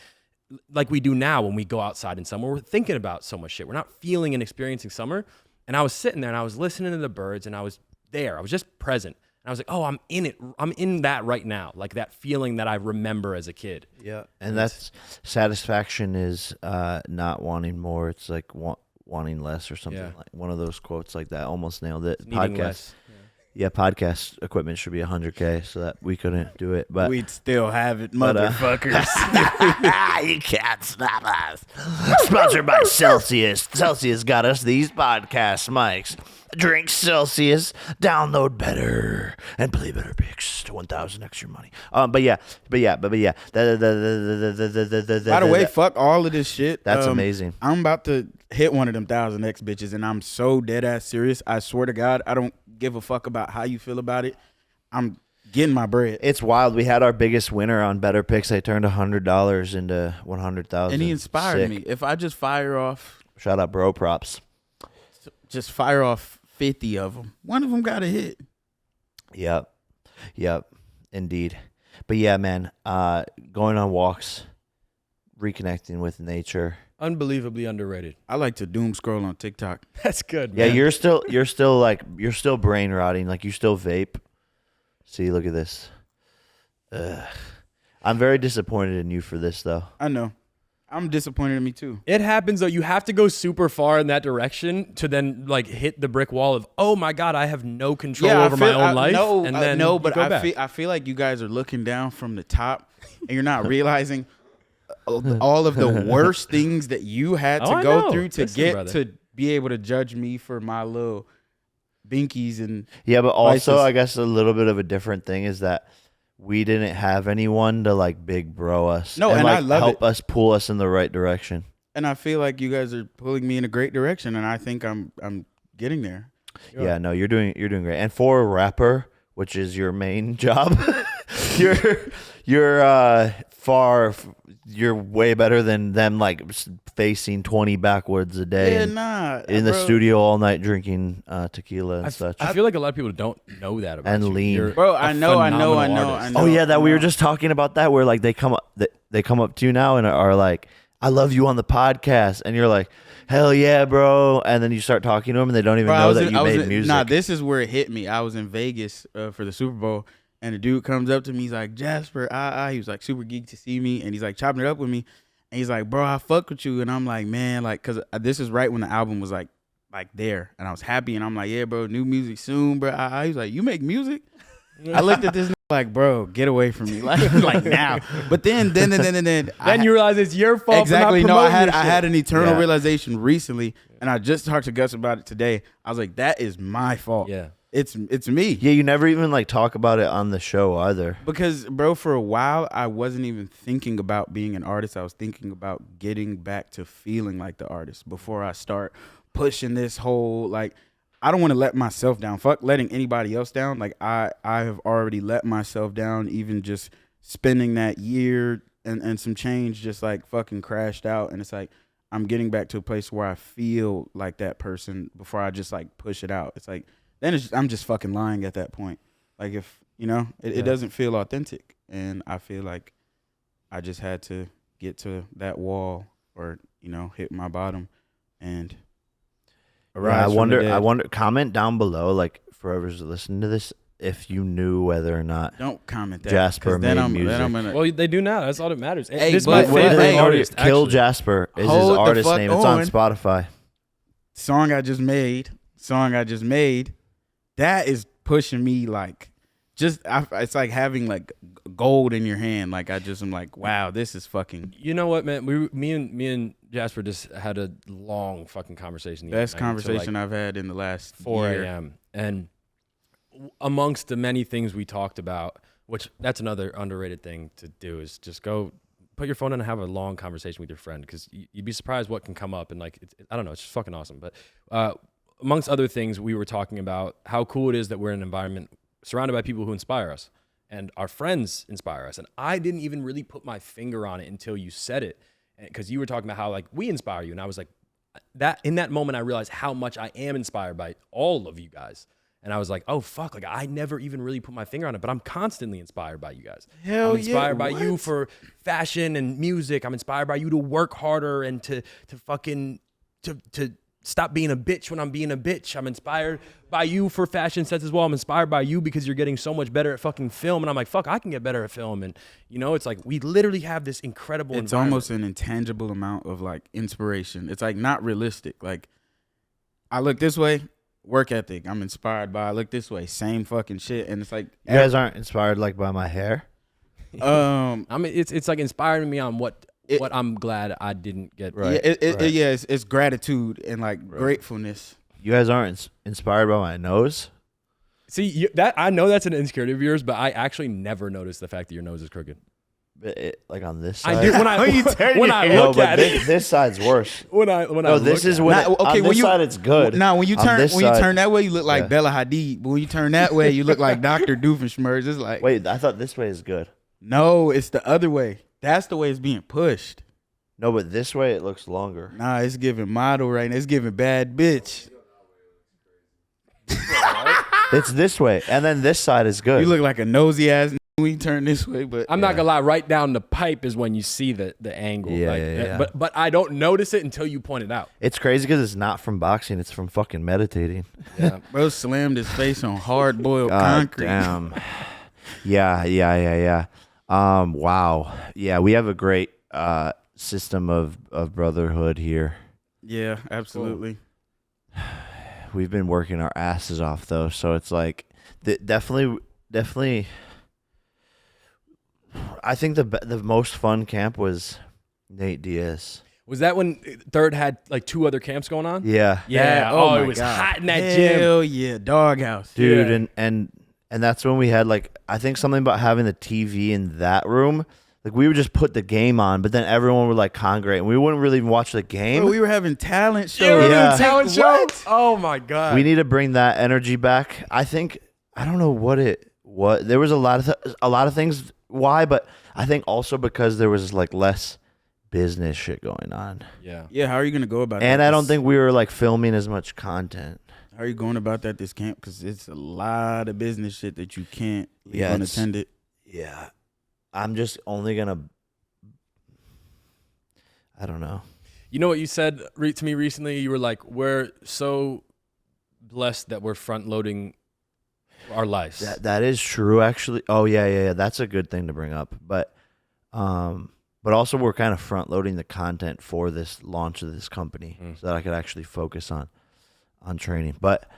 like we do now when we go outside in summer. We're thinking about so much shit. We're not feeling and experiencing summer. And I was sitting there and I was listening to the birds and I was there. I was just present. And I was like, oh, I'm in it. I'm in that right now. Like that feeling that I remember as a kid. yeah, and that's satisfaction is not wanting more. It's like wanting less or something. Yeah. Like one of those quotes like that. Almost nailed it. Needing less. Yeah, podcast equipment should be 100K, so that we couldn't do it. But We'd still have it, But, motherfuckers. you can't stop us. Sponsored by Celsius. Celsius got us these podcast mics. Drink Celsius, download Betr, and play Better Picks to 1,000 extra money. But yeah. By the way, fuck all of this shit. That's amazing. I'm about to hit one of them 1,000X bitches, and I'm so dead ass serious. I swear to God, I don't give a fuck about how you feel about it. I'm getting my bread. It's wild. We had our biggest winner on Better Picks. I turned $100 into 100,000. And he inspired Sick. me. If I just fire off, Shout out, bro. Props. just fire off 50 of them, one of them got a hit. Yep. Indeed. But yeah, man. Going on walks, reconnecting with nature. Unbelievably underrated. I like to doom scroll on TikTok. That's good, Yeah, man. you're still brain rotting. Like you still vape. See, look at this. Ugh. I'm very disappointed in you for this, though. I know. I'm disappointed in me too. It happens though. You have to go super far in that direction to then like hit the brick wall of, oh my God, I have no control over my own life. And then no, but you go I back. feel like you guys are looking down from the top and you're not realizing all of the worst things that you had to I go know. through to Listen, get brother. to be able to judge me for my little binkies and Yeah, but also vices. I guess a little bit of a different thing is that we didn't have anyone to like big bro us. No, and like I love help it. us pull us in the right direction. And I feel like you guys are pulling me in a great direction, and I think I'm getting there. Yeah, no, you're doing great. And for a rapper, which is your main job, you're way better than them like facing 20 backwards a day Yeah, and nah. in the bro. studio all night drinking tequila and such. I feel like a lot of people don't know that about And you. lean. You're Bro, a I know. phenomenal artist. Oh yeah, that we I were know. just talking about that where like they come up to you now and are like, "I love you on the podcast," and you're like, "Hell yeah, bro!" And then you start talking to them and they don't even Bro, know that you made music. Nah, this is where it hit me. I was in Vegas for the Super Bowl, and a dude comes up to me. He's like, Jasper, he was like super geeked to see me, and he's like chopping it up with me. And he's like, bro, I fuck with you. And I'm like, man, like, cause this is right when the album was like there, and I was happy. And I'm like, yeah, bro, new music soon, bro. He was like, you make music? I looked at this nigga like, bro, get away from me, like now. But then Then you realize it's your fault. exactly. For No, not I promoting had your an eternal Yeah. realization recently, and I just talked to Gus about it today. I was like, that is my fault. shit. Yeah. It's me. Yeah, you never even like talk about it on the show either. Because, bro, for a while, I wasn't even thinking about being an artist. I was thinking about getting back to feeling like the artist before I start pushing this whole, like, I don't want to let myself down. Fuck letting anybody else down. Like, I have already let myself down, even just spending that year and some change just, like, fucking crashed out. And it's like, I'm getting back to a place where I feel like that person before I just, like, push it out. It's like, then I'm just fucking lying at that point. Like, if, it doesn't feel authentic. And I feel like I just had to get to that wall or, hit my bottom and arise I from the dead. wonder, comment down below, like, for whoever's listening to this, if you knew whether or not Don't comment that. Jasper 'cause then made I'm music. gonna. Well, they do now. That's all that matters. Hey, This is but- my favorite hey, artist. Kill actually. Jasper is his Hold the artist fuck name. It's on on. Spotify. Song I just made. That is pushing me like, it's like having like gold in your hand. Like I'm like, wow, this is fucking You know what, man? Me and Jasper just had a long fucking conversation. the best other night until, conversation I've had in the last 4 year. a.m. And amongst the many things we talked about, which that's another underrated thing to do, is just go put your phone on and have a long conversation with your friend, because you'd be surprised what can come up. And like, I don't know, it's just fucking awesome. But amongst other things, we were talking about how cool it is that we're in an environment surrounded by people who inspire us, and our friends inspire us. And I didn't even really put my finger on it until you said it, because you were talking about how like we inspire you, and I was like, that in that moment I realized how much I am inspired by all of you guys. And I was like, oh fuck, like I never even really put my finger on it, but I'm constantly inspired by you guys. Hell I'm inspired yeah, by you what? for fashion and music. I'm inspired by you to work harder and to fucking to stop being a bitch when I'm being a bitch. I'm inspired by you for fashion sense as well. I'm inspired by you because you're getting so much better at fucking film. And I'm like, fuck, I can get better at film. And it's like we literally have this incredible It's environment. almost an intangible amount of like inspiration. It's like not realistic. Like I look this way, work ethic. I'm inspired by. I look this way, same fucking shit. And it's like You guys aren't inspired like by my hair? I mean, it's like inspiring me on what I'm glad I didn't get right. Yeah, it's gratitude and like gratefulness. You guys aren't inspired by my nose? See, that I know that's an insecurity of yours, but I actually never noticed the fact that your nose is crooked. Like on this side? I do when I look but at it. this side's worse. When I This is look when at Nah, okay, on when this you- side it's good. Now when you On turn this when you side- turn that way, you look like Yeah. Bella Hadid. But when you turn that way, you look like Dr. Doofenshmirtz. It's like Wait, I thought this way is good. no, it's the other way. That's the way it's being pushed. No, but this way it looks longer. Nah, it's giving model right now. It's giving bad bitch. It's this way, and then this side is good. You look like a nosy ass when you turn this way. But I'm not gonna lie, right down the pipe is when you see the angle. Yeah, like, yeah. But I don't notice it until you point it out. It's crazy because it's not from boxing; it's from fucking meditating. Yeah. bro slammed his face on hard boiled God concrete. damn. Yeah. Wow. Yeah, we have a great system of brotherhood here. Yeah, absolutely. We've been working our asses off though, so it's like definitely. I think the most fun camp was Nate Diaz. Was that when Third had like 2 other camps going on? Yeah. Yeah. Oh it my was God. hot in that gym. Hell yeah, doghouse. Dude, Yeah. and that's when we had like, I think something about having the TV in that room. Like we would just put the game on, but then everyone would like congregate and we wouldn't really even watch the game. Bro, we were having talent shows. Yeah. Talent show? What? Oh my God. We need to bring that energy back. I think, I don't know what there was a lot of things why, but I think also because there was like less business shit going on. Yeah. Yeah, how are you gonna go about that? And I don't think we were like filming as much content. How are you going about that this camp? Because it's a lot of business shit that you can't leave Yeah, it's- unattended. Yeah. I'm just only gonna, I don't know. You know what you said to me recently? You were like, we're so blessed that we're front loading our lives. That is true, actually. Oh yeah. That's a good thing to bring up. But also we're kind of front loading the content for this launch of this company so that I could actually focus on training. But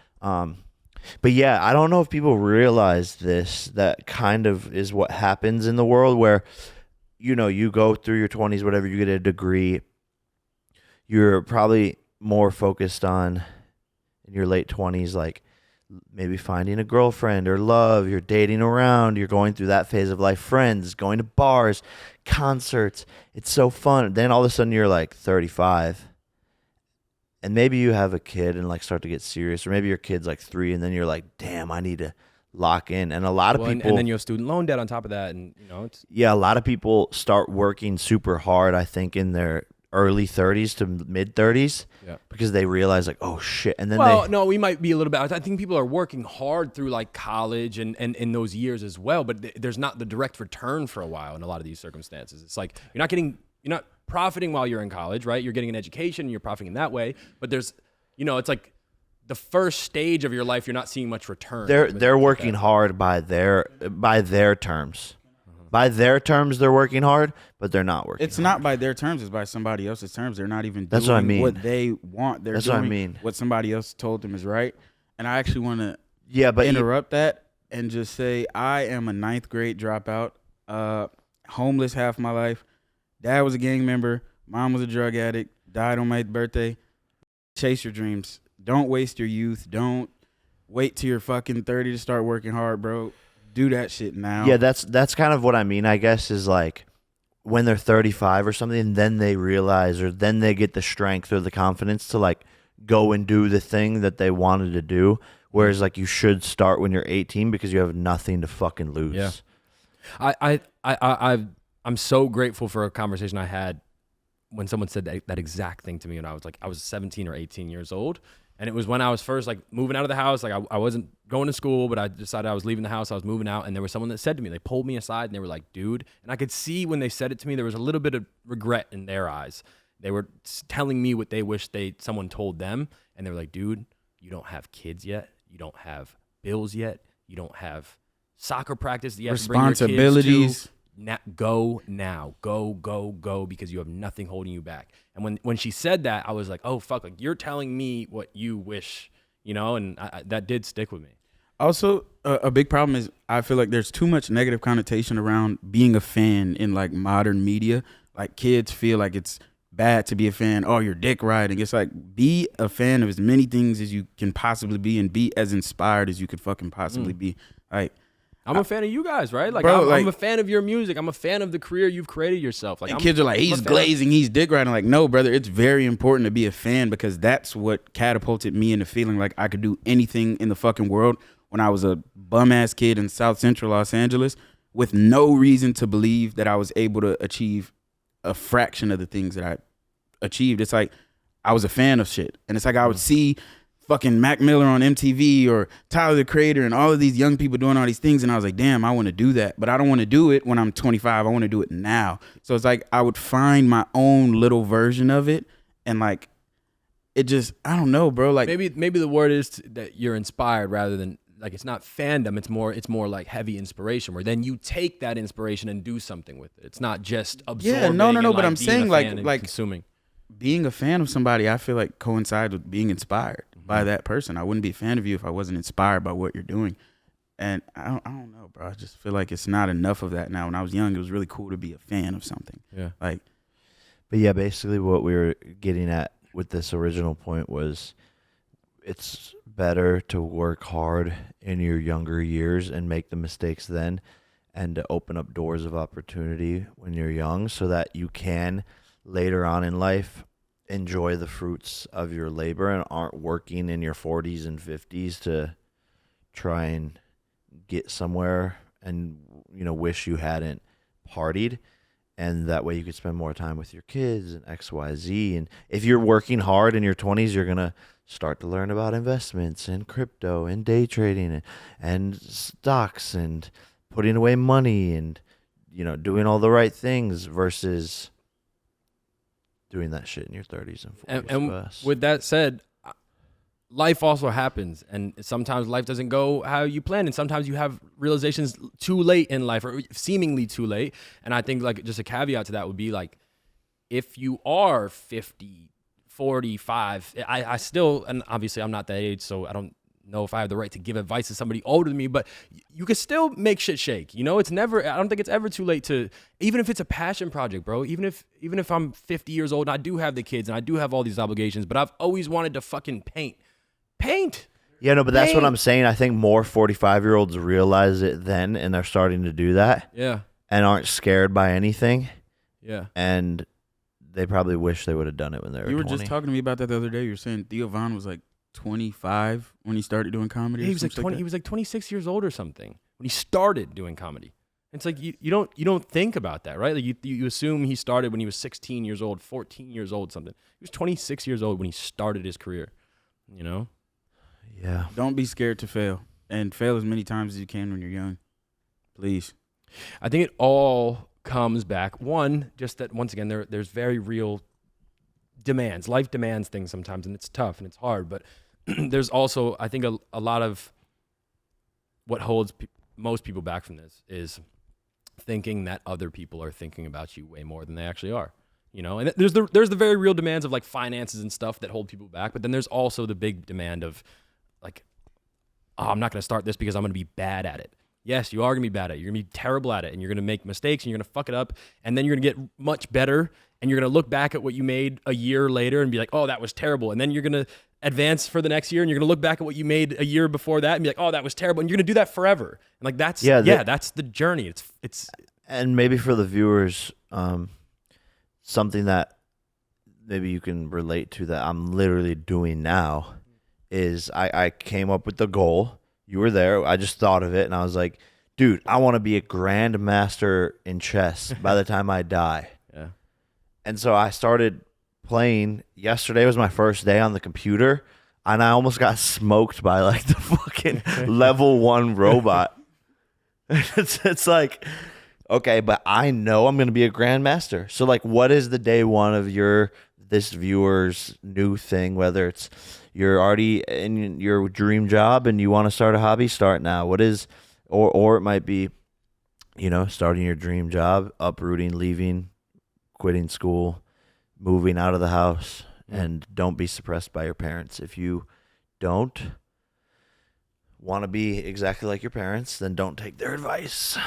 yeah, I don't know if people realize this. That kind of is what happens in the world where, you know, you go through your 20s, whatever, you get a degree. You're probably more focused on in your late 20s, like maybe finding a girlfriend or love. You're dating around. You're going through that phase of life. Friends, going to bars, concerts. It's so fun. Then all of a sudden you're like 35. And maybe you have a kid and like start to get serious, or maybe your kid's like 3, and then you're like, damn, I need to lock in. And a lot of people, and then you have student loan debt on top of that, and you know, it's a lot of people start working super hard, I think, in their early 30s to mid 30s, because they realize like, oh shit. And then no, we might be a little bit. I think people are working hard through like college and in those years as well, but there's not the direct return for a while in a lot of these circumstances. It's like you're not profiting while you're in college, right? You're getting an education and you're profiting in that way, but there's, you know, it's like the first stage of your life, you're not seeing much return. They're working hard by their terms. By their terms, they're working hard, but they're not working. It's not by their terms; it's by somebody else's terms. They're not even That's doing what I mean. what they want. They're That's doing what I mean. what somebody else told them is right. And I actually want to but interrupt that and just say I am a 9th grade dropout, homeless half my life. Dad was a gang member. Mom was a drug addict. Died on my birthday. Chase your dreams. Don't waste your youth. Don't wait till you're fucking 30 to start working hard, bro. Do that shit now. Yeah, that's kind of what I mean, I guess, is like when they're 35 or something, then they realize, or then they get the strength or the confidence to like go and do the thing that they wanted to do. Whereas like you should start when you're 18 because you have nothing to fucking lose. Yeah. I'm so grateful for a conversation I had when someone said that exact thing to me when I was 17 or 18 years old. And it was when I was first like moving out of the house. Like I wasn't going to school, but I decided I was leaving the house. I was moving out, and there was someone that said to me, they pulled me aside and they were like, dude, and I could see when they said it to me, there was a little bit of regret in their eyes. They were telling me what they wish someone told them. And they were like, dude, you don't have kids yet. You don't have bills yet. You don't have soccer practice that you have to bring your kids to. Responsibilities. Go now. Go, because you have nothing holding you back. And when she said that, I was like, oh, fuck, like you're telling me what you wish, you know, and that did stick with me. Also, a big problem is I feel like there's too much negative connotation around being a fan in like modern media. Like kids feel like it's bad to be a fan. Oh, you're dick riding. It's like, be a fan of as many things as you can possibly be and be as inspired as you could fucking possibly be. Like, I'm a fan of you guys, right? Like, bro, I'm a fan of your music. I'm a fan of the career you've created yourself. Like, and kids are like, he's glazing, he's dick riding. Like, no, brother, it's very important to be a fan because that's what catapulted me into feeling like I could do anything in the fucking world when I was a bum-ass kid in South Central Los Angeles with no reason to believe that I was able to achieve a fraction of the things that I achieved. It's like I was a fan of shit. And it's like I would see fucking Mac Miller on MTV or Tyler the Creator and all of these young people doing all these things. And I was like, damn, I want to do that. But I don't want to do it when I'm 25. I want to do it now. So it's like I would find my own little version of it. And like, it just, I don't know, bro. Like maybe the word is that you're inspired rather than like, it's not fandom. It's more like heavy inspiration where then you take that inspiration and do something with it. It's not just absorbing. Yeah, no. And, But I'm saying like consuming. Being a fan of somebody, I feel like coincides with being inspired by that person. I wouldn't be a fan of you if I wasn't inspired by what you're doing. And I don't know, bro. I just feel like it's not enough of that now. When I was young, it was really cool to be a fan of something. Yeah. Like, But yeah, basically what we were getting at with this original point was it's better to work hard in your younger years and make the mistakes then and to open up doors of opportunity when you're young so that you can later on in life enjoy the fruits of your labor and aren't working in your 40s and 50s to try and get somewhere and wish you hadn't partied, and that way you could spend more time with your kids and XYZ. And if you're working hard in your 20s, you're going to start to learn about investments and crypto and day trading and stocks and putting away money and doing all the right things versus doing that shit in your 30s and 40s. And with that said, life also happens, and sometimes life doesn't go how you planned, and sometimes you have realizations too late in life or seemingly too late. And I think like just a caveat to that would be like, if you are 50, 45, I still, and obviously I'm not that age, so I don't know if I have the right to give advice to somebody older than me, but you can still make shit shake. It's never, I don't think it's ever too late to, even if it's a passion project, bro, even if I'm 50 years old and I do have the kids and I do have all these obligations, but I've always wanted to fucking paint. Yeah, no, but that's what I'm saying. I think more 45-year-olds realize it then, and they're starting to do that. Yeah. And aren't scared by anything. Yeah. And they probably wish they would have done it when they were 20. You were just talking to me about that the other day. You were saying Theo Von was like 25 when he started doing comedy. Yeah, he was like 20. He was like 26 years old or something when he started doing comedy. It's like you don't think about that, right? Like you assume he started when he was 16 years old, 14 years old, something. He was 26 years old when he started his career. Yeah. Don't be scared to fail, and fail as many times as you can when you're young. Please. I think it all comes back. One, just that once again, there's very real demands. Life demands things sometimes, and it's tough and it's hard. But there's also, I think, a lot of what holds most people back from this is thinking that other people are thinking about you way more than they actually are. And there's the very real demands of like finances and stuff that hold people back. But then there's also the big demand of like, oh, I'm not going to start this because I'm going to be bad at it. Yes, you are going to be bad at it. You're going to be terrible at it, and you're going to make mistakes, and you're going to fuck it up, and then you're going to get much better, and you're going to look back at what you made a year later and be like, oh, that was terrible. And then you're going to advance for the next year, and you're going to look back at what you made a year before that and be like, oh, that was terrible. And you're going to do that forever. And like that's that's the journey. It's And maybe for the viewers, something that maybe you can relate to that I'm literally doing now is I came up with the goal. You were there. I just thought of it, and I was like, dude, I want to be a grandmaster in chess by the time I die. Yeah. And so I started playing. Yesterday was my first day on the computer, and I almost got smoked by like the fucking level 1 robot. It's like, okay, but I know I'm going to be a grandmaster. So like, what is the day one of this viewer's new thing, whether it's you're already in your dream job and you want to start a hobby, start now. What is, or it might be, starting your dream job, uprooting, leaving, quitting school, moving out of the house, and don't be suppressed by your parents. If you don't want to be exactly like your parents, then don't take their advice.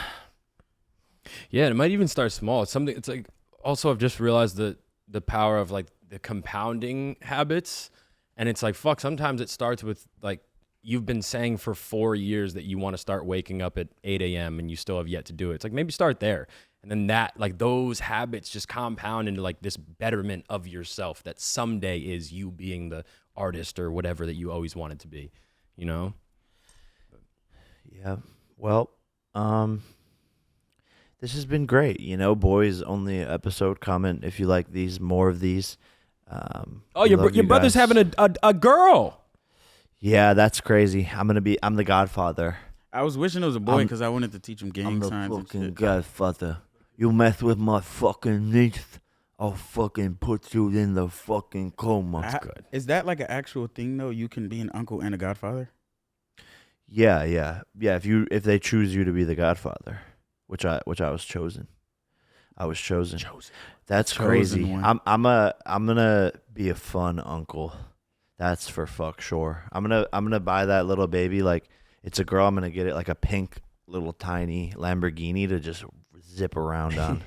Yeah, and it might even start small. It's like also I've just realized the power of like the compounding habits. And it's like, fuck, sometimes it starts with like, you've been saying for 4 years that you want to start waking up at 8 a.m. and you still have yet to do it. It's like, maybe start there. And then that, like those habits just compound into like this betterment of yourself that someday is you being the artist or whatever that you always wanted to be, Yeah. Well, this has been great. Boys only episode. Comment if you like more of these. Your brother's having a girl. Yeah, that's crazy. I'm the Godfather. I was wishing it was a boy because I wanted to teach him gang signs. I'm the and fucking shit. Godfather. You mess with my fucking niece, I'll fucking put you in the fucking coma. That's good. Is that like an actual thing though? You can be an uncle and a godfather. Yeah. If they choose you to be the Godfather, which I was chosen. I was chosen. That's crazy. One. I'm gonna be a fun uncle. That's for fuck sure. I'm gonna buy that little baby like it's a girl. I'm gonna get it like a pink little tiny Lamborghini to just zip around on.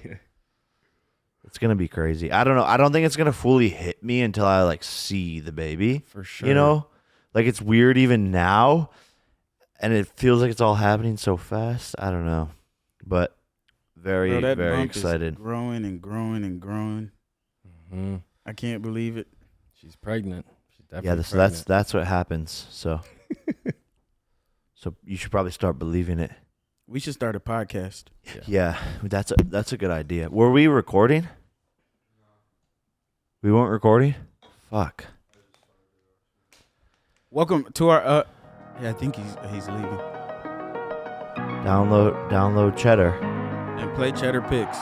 It's gonna be crazy. I don't know. I don't think it's gonna fully hit me until I like see the baby. For sure. You know, like it's weird even now, and it feels like it's all happening so fast. I don't know, but very Bro, that very bump is excited. growing and growing and growing. Mm-hmm. I can't believe it. She's pregnant. She's definitely Yeah, pregnant. that's what happens. So, so you should probably start believing it. We should start a podcast. Yeah, that's a good idea. Were we recording? We weren't recording? Fuck. Welcome to our yeah, I think he's leaving. Download Cheddar. And play Cheddar Picks.